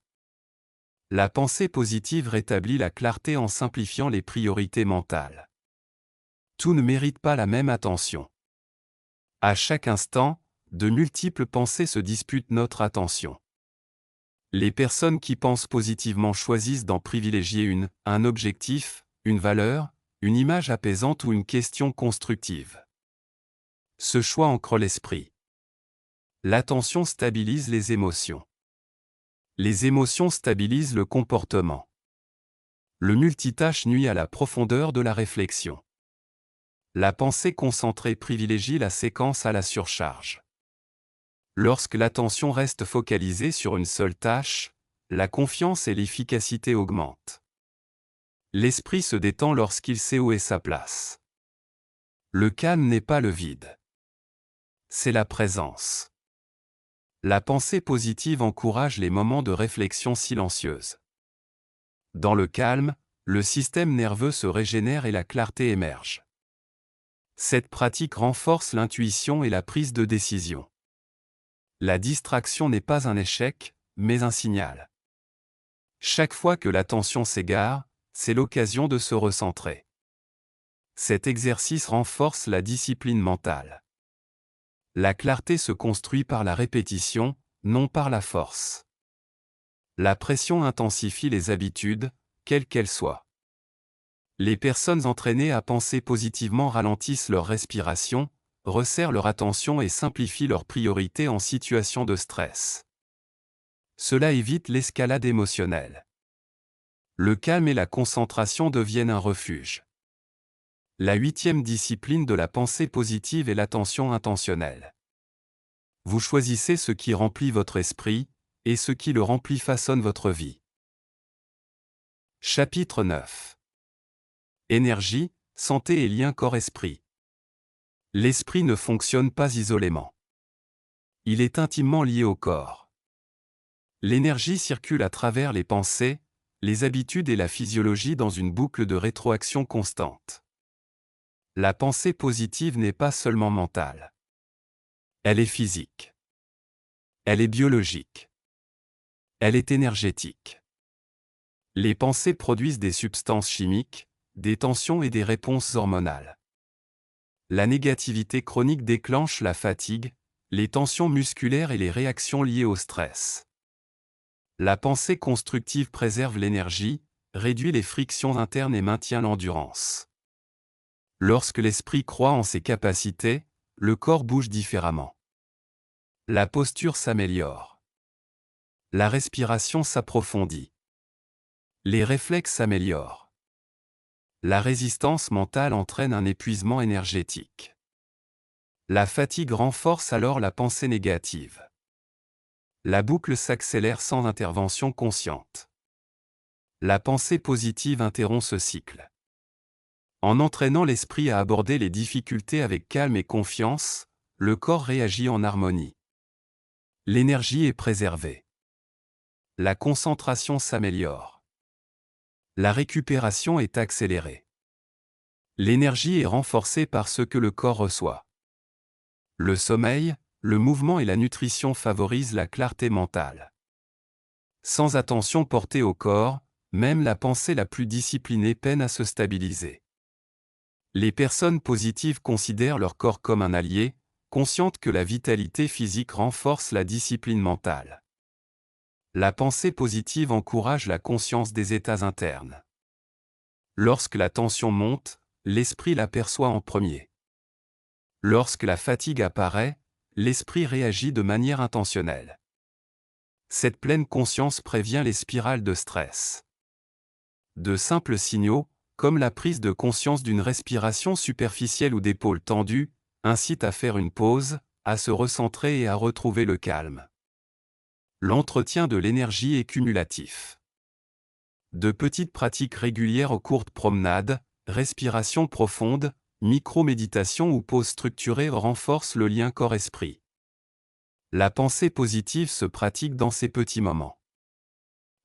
La pensée positive rétablit la clarté en simplifiant les priorités mentales. Tout ne mérite pas la même attention. À chaque instant, de multiples pensées se disputent notre attention. Les personnes qui pensent positivement choisissent d'en privilégier un objectif, une valeur, une image apaisante ou une question constructive. Ce choix ancre l'esprit. L'attention stabilise les émotions. Les émotions stabilisent le comportement. Le multitâche nuit à la profondeur de la réflexion. La pensée concentrée privilégie la séquence à la surcharge. Lorsque l'attention reste focalisée sur une seule tâche, la confiance et l'efficacité augmentent. L'esprit se détend lorsqu'il sait où est sa place. Le calme n'est pas le vide. C'est la présence. La pensée positive encourage les moments de réflexion silencieuse. Dans le calme, le système nerveux se régénère et la clarté émerge. Cette pratique renforce l'intuition et la prise de décision. La distraction n'est pas un échec, mais un signal. Chaque fois que l'attention s'égare, c'est l'occasion de se recentrer. Cet exercice renforce la discipline mentale. La clarté se construit par la répétition, non par la force. La pression intensifie les habitudes, quelles qu'elles soient. Les personnes entraînées à penser positivement ralentissent leur respiration, resserrent leur attention et simplifient leurs priorités en situation de stress. Cela évite l'escalade émotionnelle. Le calme et la concentration deviennent un refuge. La 8e discipline de la pensée positive est l'attention intentionnelle. Vous choisissez ce qui remplit votre esprit, et ce qui le remplit façonne votre vie. Chapitre 9. Énergie, santé et lien corps-esprit. L'esprit ne fonctionne pas isolément. Il est intimement lié au corps. L'énergie circule à travers les pensées, les habitudes et la physiologie dans une boucle de rétroaction constante. La pensée positive n'est pas seulement mentale. Elle est physique. Elle est biologique. Elle est énergétique. Les pensées produisent des substances chimiques, des tensions et des réponses hormonales. La négativité chronique déclenche la fatigue, les tensions musculaires et les réactions liées au stress. La pensée constructive préserve l'énergie, réduit les frictions internes et maintient l'endurance. Lorsque l'esprit croit en ses capacités, le corps bouge différemment. La posture s'améliore. La respiration s'approfondit. Les réflexes s'améliorent. La résistance mentale entraîne un épuisement énergétique. La fatigue renforce alors la pensée négative. La boucle s'accélère sans intervention consciente. La pensée positive interrompt ce cycle. En entraînant l'esprit à aborder les difficultés avec calme et confiance, le corps réagit en harmonie. L'énergie est préservée. La concentration s'améliore. La récupération est accélérée. L'énergie est renforcée par ce que le corps reçoit. Le sommeil, le mouvement et la nutrition favorisent la clarté mentale. Sans attention portée au corps, même la pensée la plus disciplinée peine à se stabiliser. Les personnes positives considèrent leur corps comme un allié, conscientes que la vitalité physique renforce la discipline mentale. La pensée positive encourage la conscience des états internes. Lorsque la tension monte, l'esprit l'aperçoit en premier. Lorsque la fatigue apparaît, l'esprit réagit de manière intentionnelle. Cette pleine conscience prévient les spirales de stress. De simples signaux, comme la prise de conscience d'une respiration superficielle ou d'épaules tendues, incitent à faire une pause, à se recentrer et à retrouver le calme. L'entretien de l'énergie est cumulatif. De petites pratiques régulières aux courtes promenades, respiration profonde, micro-méditation ou pause structurée renforcent le lien corps-esprit. La pensée positive se pratique dans ces petits moments.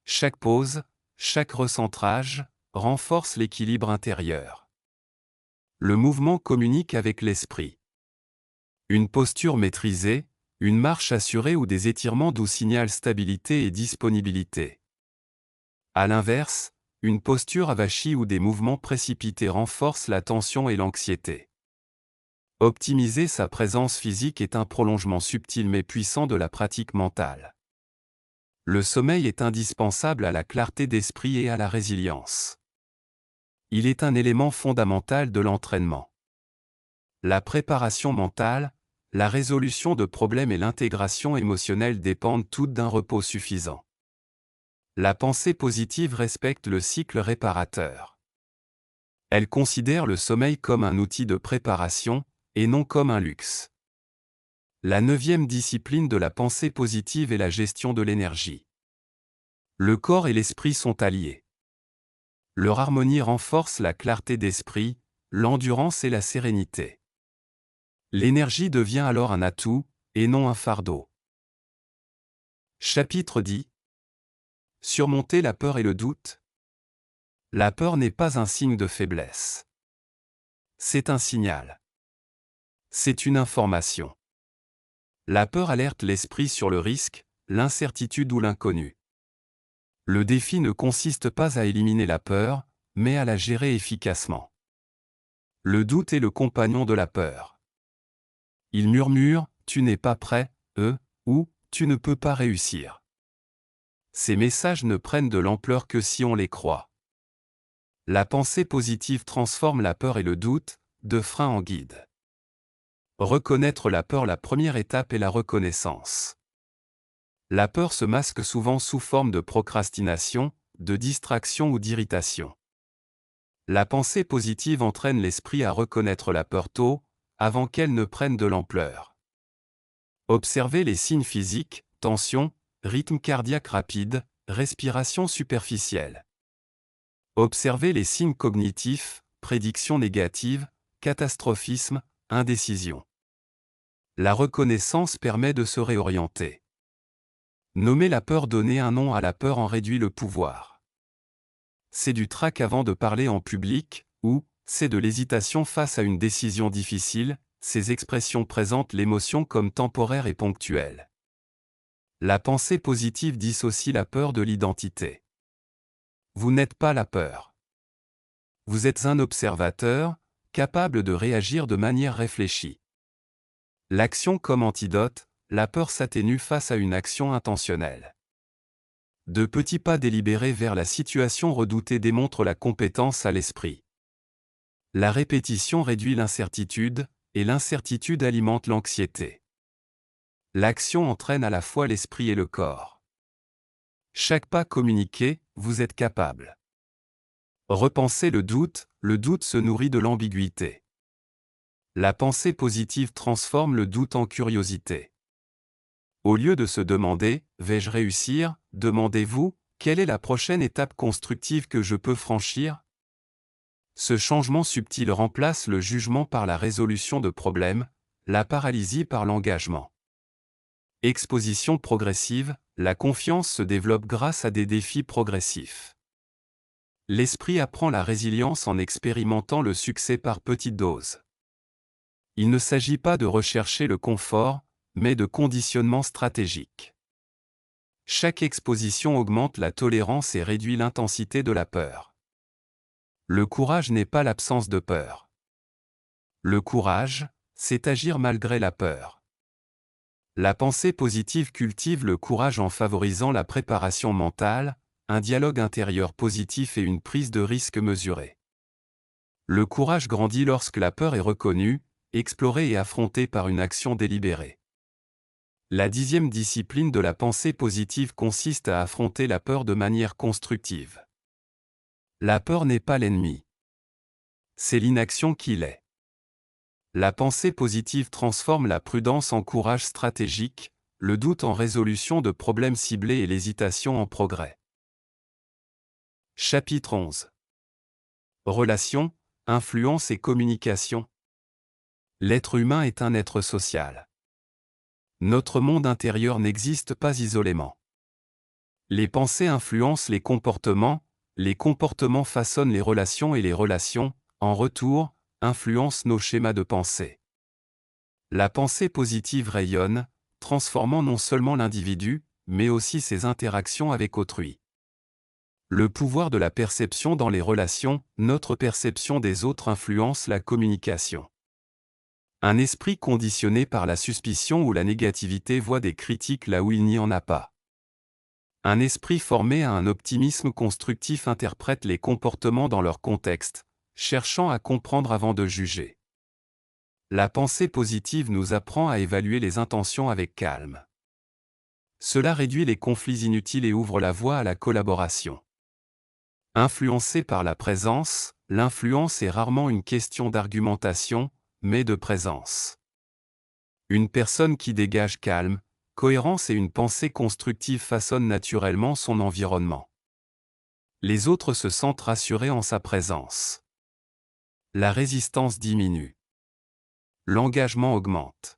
Chaque pause, chaque recentrage, renforce l'équilibre intérieur. Le mouvement communique avec l'esprit. Une posture maîtrisée, une marche assurée ou des étirements doux signalent stabilité et disponibilité. À l'inverse, une posture avachie ou des mouvements précipités renforcent la tension et l'anxiété. Optimiser sa présence physique est un prolongement subtil mais puissant de la pratique mentale. Le sommeil est indispensable à la clarté d'esprit et à la résilience. Il est un élément fondamental de l'entraînement. La préparation mentale, la résolution de problèmes et l'intégration émotionnelle dépendent toutes d'un repos suffisant. La pensée positive respecte le cycle réparateur. Elle considère le sommeil comme un outil de préparation, et non comme un luxe. La 9e discipline de la pensée positive est la gestion de l'énergie. Le corps et l'esprit sont alliés. Leur harmonie renforce la clarté d'esprit, l'endurance et la sérénité. L'énergie devient alors un atout, et non un fardeau. Chapitre 10. Surmonter la peur et le doute. La peur n'est pas un signe de faiblesse. C'est un signal. C'est une information. La peur alerte l'esprit sur le risque, l'incertitude ou l'inconnu. Le défi ne consiste pas à éliminer la peur, mais à la gérer efficacement. Le doute est le compagnon de la peur. Il murmure « tu n'es pas prêt », ou « tu ne peux pas réussir ». Ces messages ne prennent de l'ampleur que si on les croit. La pensée positive transforme la peur et le doute, de frein en guide. Reconnaître la peur. La première étape est la reconnaissance. La peur se masque souvent sous forme de procrastination, de distraction ou d'irritation. La pensée positive entraîne l'esprit à reconnaître la peur tôt, avant qu'elle ne prenne de l'ampleur. Observez les signes physiques, tension, rythme cardiaque rapide, respiration superficielle. Observez les signes cognitifs, prédiction négative, catastrophisme, indécision. La reconnaissance permet de se réorienter. Nommer la peur. Donner un nom à la peur en réduit le pouvoir. C'est du trac avant de parler en public, ou c'est de l'hésitation face à une décision difficile. Ces expressions présentent l'émotion comme temporaire et ponctuelle. La pensée positive dissocie la peur de l'identité. Vous n'êtes pas la peur. Vous êtes un observateur, capable de réagir de manière réfléchie. L'action comme antidote. La peur s'atténue face à une action intentionnelle. De petits pas délibérés vers la situation redoutée démontrent la compétence à l'esprit. La répétition réduit l'incertitude, et l'incertitude alimente l'anxiété. L'action entraîne à la fois l'esprit et le corps. Chaque pas communiqué, vous êtes capable. Repensez le doute se nourrit de l'ambiguïté. La pensée positive transforme le doute en curiosité. Au lieu de se demander « vais-je réussir ?», demandez-vous « quelle est la prochaine étape constructive que je peux franchir ?» Ce changement subtil remplace le jugement par la résolution de problèmes, la paralysie par l'engagement. Exposition progressive, la confiance se développe grâce à des défis progressifs. L'esprit apprend la résilience en expérimentant le succès par petites doses. Il ne s'agit pas de rechercher le confort, mais de conditionnement stratégique. Chaque exposition augmente la tolérance et réduit l'intensité de la peur. Le courage n'est pas l'absence de peur. Le courage, c'est agir malgré la peur. La pensée positive cultive le courage en favorisant la préparation mentale, un dialogue intérieur positif et une prise de risque mesurée. Le courage grandit lorsque la peur est reconnue, explorée et affrontée par une action délibérée. La 10e discipline de la pensée positive consiste à affronter la peur de manière constructive. La peur n'est pas l'ennemi. C'est l'inaction qui l'est. La pensée positive transforme la prudence en courage stratégique, le doute en résolution de problèmes ciblés et l'hésitation en progrès. Chapitre 11. Relations, influence et communication. L'être humain est un être social. Notre monde intérieur n'existe pas isolément. Les pensées influencent les comportements façonnent les relations, en retour, influencent nos schémas de pensée. La pensée positive rayonne, transformant non seulement l'individu, mais aussi ses interactions avec autrui. Le pouvoir de la perception dans les relations, notre perception des autres influence la communication. Un esprit conditionné par la suspicion ou la négativité voit des critiques là où il n'y en a pas. Un esprit formé à un optimisme constructif interprète les comportements dans leur contexte, cherchant à comprendre avant de juger. La pensée positive nous apprend à évaluer les intentions avec calme. Cela réduit les conflits inutiles et ouvre la voie à la collaboration. Influencé par la présence, l'influence est rarement une question d'argumentation, mais de présence. Une personne qui dégage calme, cohérence et une pensée constructive façonne naturellement son environnement. Les autres se sentent rassurés en sa présence. La résistance diminue. L'engagement augmente.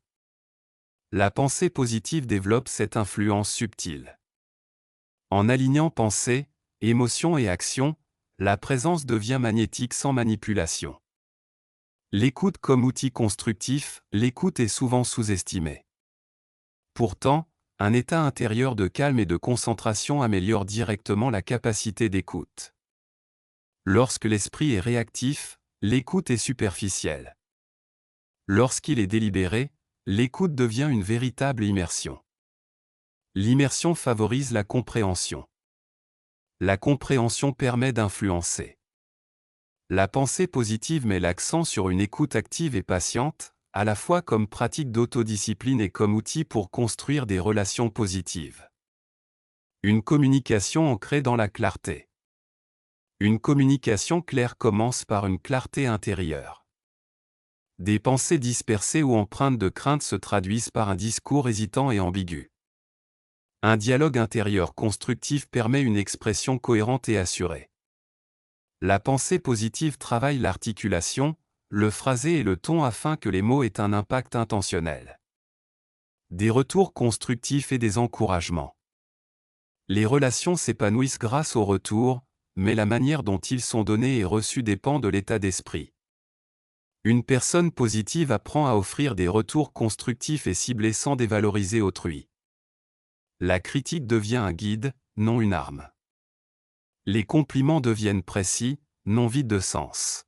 La pensée positive développe cette influence subtile. En alignant pensée, émotion et action, la présence devient magnétique sans manipulation. L'écoute comme outil constructif, l'écoute est souvent sous-estimée. Pourtant, un état intérieur de calme et de concentration améliore directement la capacité d'écoute. Lorsque l'esprit est réactif, l'écoute est superficielle. Lorsqu'il est délibéré, l'écoute devient une véritable immersion. L'immersion favorise la compréhension. La compréhension permet d'influencer. La pensée positive met l'accent sur une écoute active et patiente, à la fois comme pratique d'autodiscipline et comme outil pour construire des relations positives. Une communication ancrée dans la clarté. Une communication claire commence par une clarté intérieure. Des pensées dispersées ou empreintes de crainte se traduisent par un discours hésitant et ambigu. Un dialogue intérieur constructif permet une expression cohérente et assurée. La pensée positive travaille l'articulation, le phrasé et le ton afin que les mots aient un impact intentionnel. Des retours constructifs et des encouragements. Les relations s'épanouissent grâce aux retours, mais la manière dont ils sont donnés et reçus dépend de l'état d'esprit. Une personne positive apprend à offrir des retours constructifs et ciblés sans dévaloriser autrui. La critique devient un guide, non une arme. Les compliments deviennent précis, non vides de sens.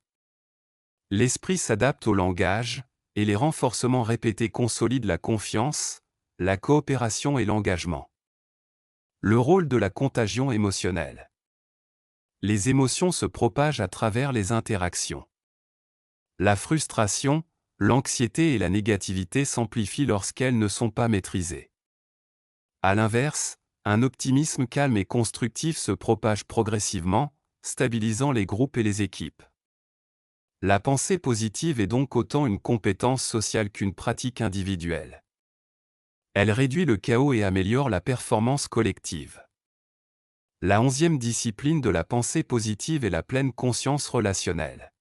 L'esprit s'adapte au langage, et les renforcements répétés consolident la confiance, la coopération et l'engagement. Le rôle de la contagion émotionnelle. Les émotions se propagent à travers les interactions. La frustration, l'anxiété et la négativité s'amplifient lorsqu'elles ne sont pas maîtrisées. À l'inverse, un optimisme calme et constructif se propage progressivement, stabilisant les groupes et les équipes. La pensée positive est donc autant une compétence sociale qu'une pratique individuelle. Elle réduit le chaos et améliore la performance collective. La 11e discipline de la pensée positive est la pleine conscience relationnelle.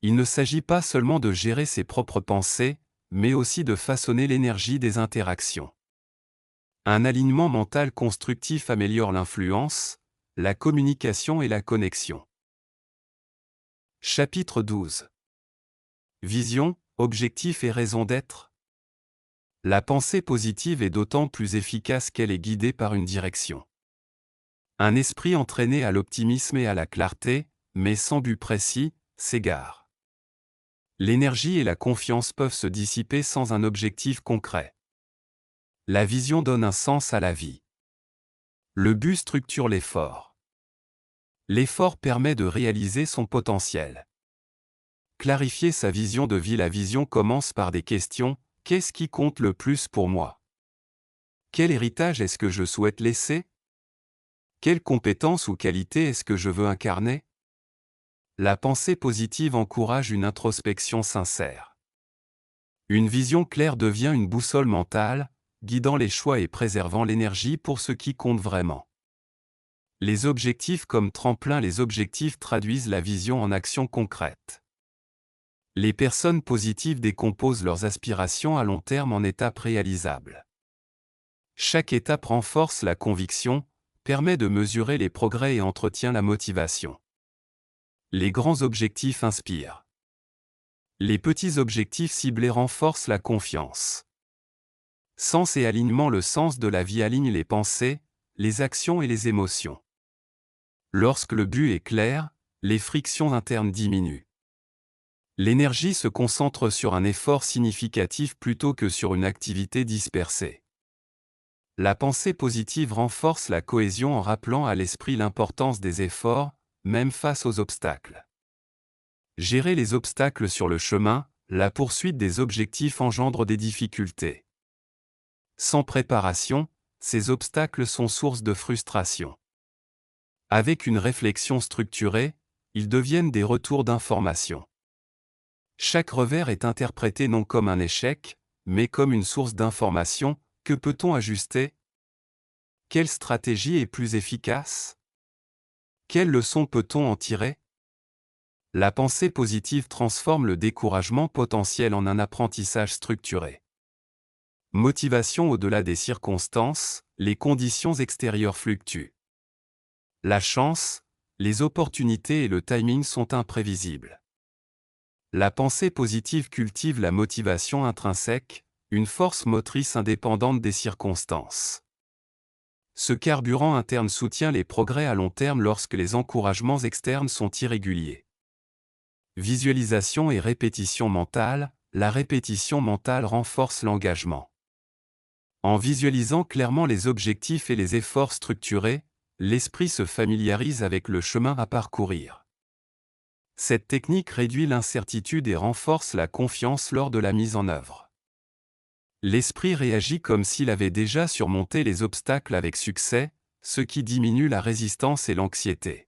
Il ne s'agit pas seulement de gérer ses propres pensées, mais aussi de façonner l'énergie des interactions. Un alignement mental constructif améliore l'influence, la communication et la connexion. Chapitre 12. Vision, objectif et raison d'être. La pensée positive est d'autant plus efficace qu'elle est guidée par une direction. Un esprit entraîné à l'optimisme et à la clarté, mais sans but précis, s'égare. L'énergie et la confiance peuvent se dissiper sans un objectif concret. La vision donne un sens à la vie. Le but structure l'effort. L'effort permet de réaliser son potentiel. Clarifier sa vision de vie. La vision commence par des questions. Qu'est-ce qui compte le plus pour moi? Quel héritage est-ce que je souhaite laisser? Quelles compétences ou qualités est-ce que je veux incarner? La pensée positive encourage une introspection sincère. Une vision claire devient une boussole mentale, guidant les choix et préservant l'énergie pour ce qui compte vraiment. Les objectifs comme tremplin. Les objectifs traduisent la vision en actions concrètes. Les personnes positives décomposent leurs aspirations à long terme en étapes réalisables. Chaque étape renforce la conviction, permet de mesurer les progrès et entretient la motivation. Les grands objectifs inspirent. Les petits objectifs ciblés renforcent la confiance. Sens et alignement. Le sens de la vie aligne les pensées, les actions et les émotions. Lorsque le but est clair, les frictions internes diminuent. L'énergie se concentre sur un effort significatif plutôt que sur une activité dispersée. La pensée positive renforce la cohésion en rappelant à l'esprit l'importance des efforts, même face aux obstacles. Gérer les obstacles sur le chemin, la poursuite des objectifs engendre des difficultés. Sans préparation, ces obstacles sont source de frustration. Avec une réflexion structurée, ils deviennent des retours d'information. Chaque revers est interprété non comme un échec, mais comme une source d'information. Que peut-on ajuster? Quelle stratégie est plus efficace? Quelles leçons peut-on en tirer? La pensée positive transforme le découragement potentiel en un apprentissage structuré. Motivation au-delà des circonstances, les conditions extérieures fluctuent. La chance, les opportunités et le timing sont imprévisibles. La pensée positive cultive la motivation intrinsèque, une force motrice indépendante des circonstances. Ce carburant interne soutient les progrès à long terme lorsque les encouragements externes sont irréguliers. Visualisation et répétition mentale. La répétition mentale renforce l'engagement. En visualisant clairement les objectifs et les efforts structurés, l'esprit se familiarise avec le chemin à parcourir. Cette technique réduit l'incertitude et renforce la confiance lors de la mise en œuvre. L'esprit réagit comme s'il avait déjà surmonté les obstacles avec succès, ce qui diminue la résistance et l'anxiété.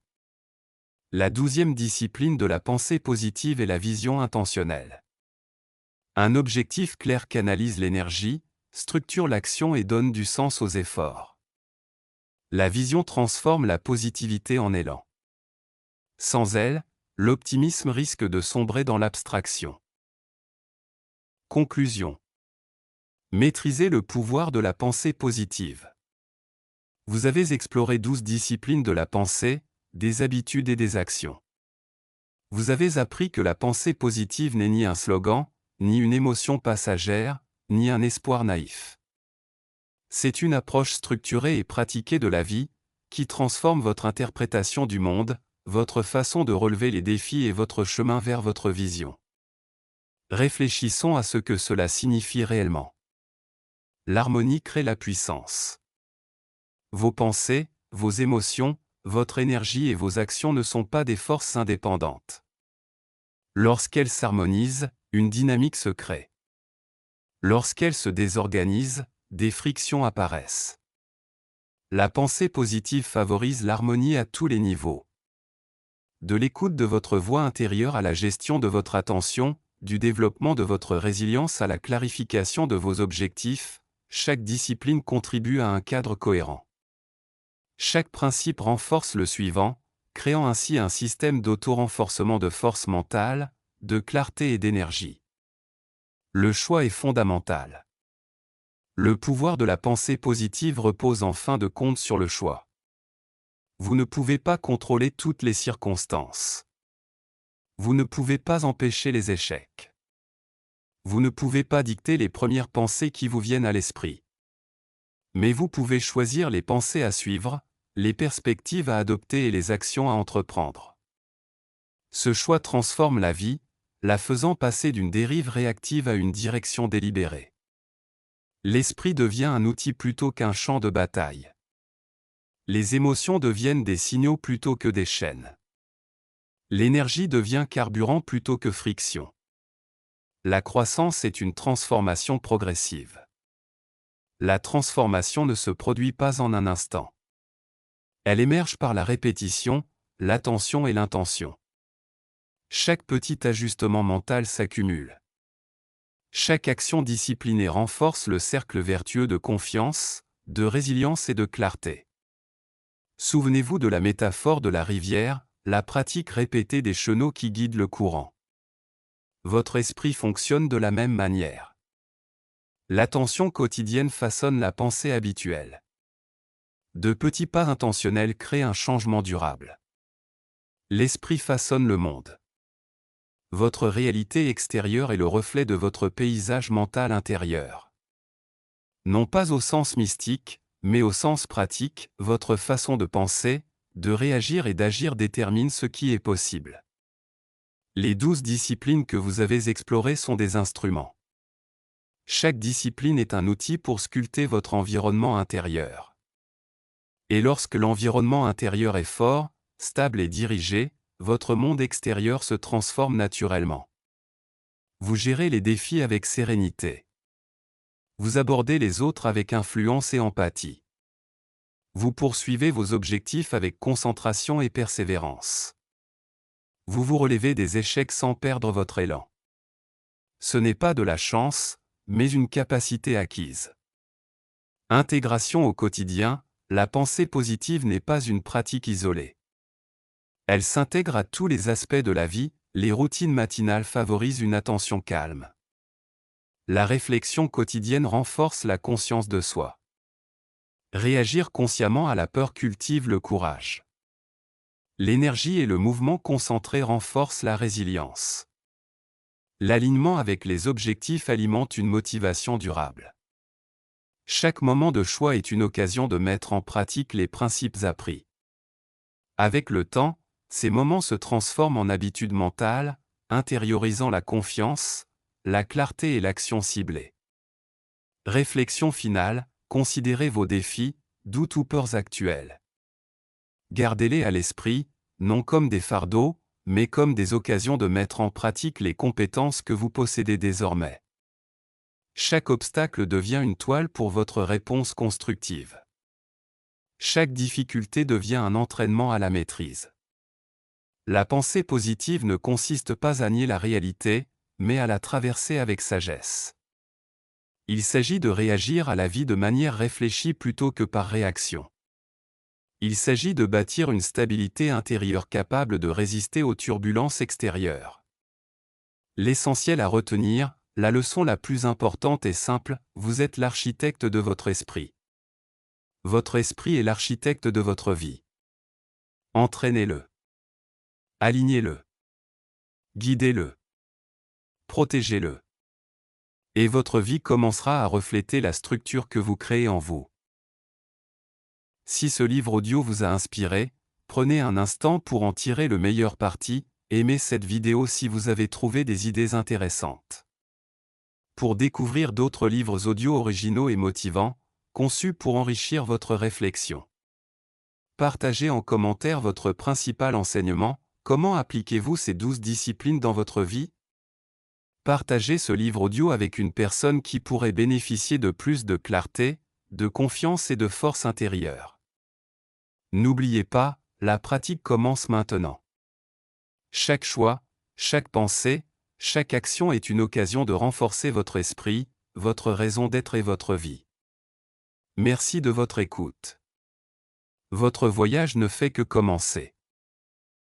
La 12e discipline de la pensée positive est la vision intentionnelle. Un objectif clair canalise l'énergie, structure l'action et donne du sens aux efforts. La vision transforme la positivité en élan. Sans elle, l'optimisme risque de sombrer dans l'abstraction. Conclusion. Maîtrisez le pouvoir de la pensée positive. Vous avez exploré 12 disciplines de la pensée, des habitudes et des actions. Vous avez appris que la pensée positive n'est ni un slogan, ni une émotion passagère, ni un espoir naïf. C'est une approche structurée et pratiquée de la vie, qui transforme votre interprétation du monde, votre façon de relever les défis et votre chemin vers votre vision. Réfléchissons à ce que cela signifie réellement. L'harmonie crée la puissance. Vos pensées, vos émotions, votre énergie et vos actions ne sont pas des forces indépendantes. Lorsqu'elles s'harmonisent, une dynamique se crée. Lorsqu'elles se désorganisent, des frictions apparaissent. La pensée positive favorise l'harmonie à tous les niveaux. De l'écoute de votre voix intérieure à la gestion de votre attention, du développement de votre résilience à la clarification de vos objectifs, chaque discipline contribue à un cadre cohérent. Chaque principe renforce le suivant, créant ainsi un système d'auto-renforcement de force mentale, de clarté et d'énergie. Le choix est fondamental. Le pouvoir de la pensée positive repose en fin de compte sur le choix. Vous ne pouvez pas contrôler toutes les circonstances. Vous ne pouvez pas empêcher les échecs. Vous ne pouvez pas dicter les premières pensées qui vous viennent à l'esprit. Mais vous pouvez choisir les pensées à suivre, les perspectives à adopter et les actions à entreprendre. Ce choix transforme la vie, la faisant passer d'une dérive réactive à une direction délibérée. L'esprit devient un outil plutôt qu'un champ de bataille. Les émotions deviennent des signaux plutôt que des chaînes. L'énergie devient carburant plutôt que friction. La croissance est une transformation progressive. La transformation ne se produit pas en un instant. Elle émerge par la répétition, l'attention et l'intention. Chaque petit ajustement mental s'accumule. Chaque action disciplinée renforce le cercle vertueux de confiance, de résilience et de clarté. Souvenez-vous de la métaphore de la rivière, la pratique répétée des chenaux qui guident le courant. Votre esprit fonctionne de la même manière. L'attention quotidienne façonne la pensée habituelle. De petits pas intentionnels créent un changement durable. L'esprit façonne le monde. Votre réalité extérieure est le reflet de votre paysage mental intérieur. Non pas au sens mystique, mais au sens pratique, votre façon de penser, de réagir et d'agir détermine ce qui est possible. Les 12 disciplines que vous avez explorées sont des instruments. Chaque discipline est un outil pour sculpter votre environnement intérieur. Et lorsque l'environnement intérieur est fort, stable et dirigé, votre monde extérieur se transforme naturellement. Vous gérez les défis avec sérénité. Vous abordez les autres avec influence et empathie. Vous poursuivez vos objectifs avec concentration et persévérance. Vous vous relevez des échecs sans perdre votre élan. Ce n'est pas de la chance, mais une capacité acquise. Intégration au quotidien, la pensée positive n'est pas une pratique isolée. Elle s'intègre à tous les aspects de la vie, les routines matinales favorisent une attention calme. La réflexion quotidienne renforce la conscience de soi. Réagir consciemment à la peur cultive le courage. L'énergie et le mouvement concentré renforcent la résilience. L'alignement avec les objectifs alimente une motivation durable. Chaque moment de choix est une occasion de mettre en pratique les principes appris. Avec le temps, ces moments se transforment en habitudes mentales, intériorisant la confiance, la clarté et l'action ciblée. Réflexion finale, considérez vos défis, doutes ou peurs actuels. Gardez-les à l'esprit, non comme des fardeaux, mais comme des occasions de mettre en pratique les compétences que vous possédez désormais. Chaque obstacle devient une toile pour votre réponse constructive. Chaque difficulté devient un entraînement à la maîtrise. La pensée positive ne consiste pas à nier la réalité, mais à la traverser avec sagesse. Il s'agit de réagir à la vie de manière réfléchie plutôt que par réaction. Il s'agit de bâtir une stabilité intérieure capable de résister aux turbulences extérieures. L'essentiel à retenir, la leçon la plus importante est simple, vous êtes l'architecte de votre esprit. Votre esprit est l'architecte de votre vie. Entraînez-le. Alignez-le. Guidez-le. Protégez-le. Et votre vie commencera à refléter la structure que vous créez en vous. Si ce livre audio vous a inspiré, prenez un instant pour en tirer le meilleur parti, aimez cette vidéo si vous avez trouvé des idées intéressantes. Pour découvrir d'autres livres audio originaux et motivants, conçus pour enrichir votre réflexion. Partagez en commentaire votre principal enseignement, comment appliquez-vous ces 12 disciplines dans votre vie? Partagez ce livre audio avec une personne qui pourrait bénéficier de plus de clarté, de confiance et de force intérieure. N'oubliez pas, la pratique commence maintenant. Chaque choix, chaque pensée, chaque action est une occasion de renforcer votre esprit, votre raison d'être et votre vie. Merci de votre écoute. Votre voyage ne fait que commencer.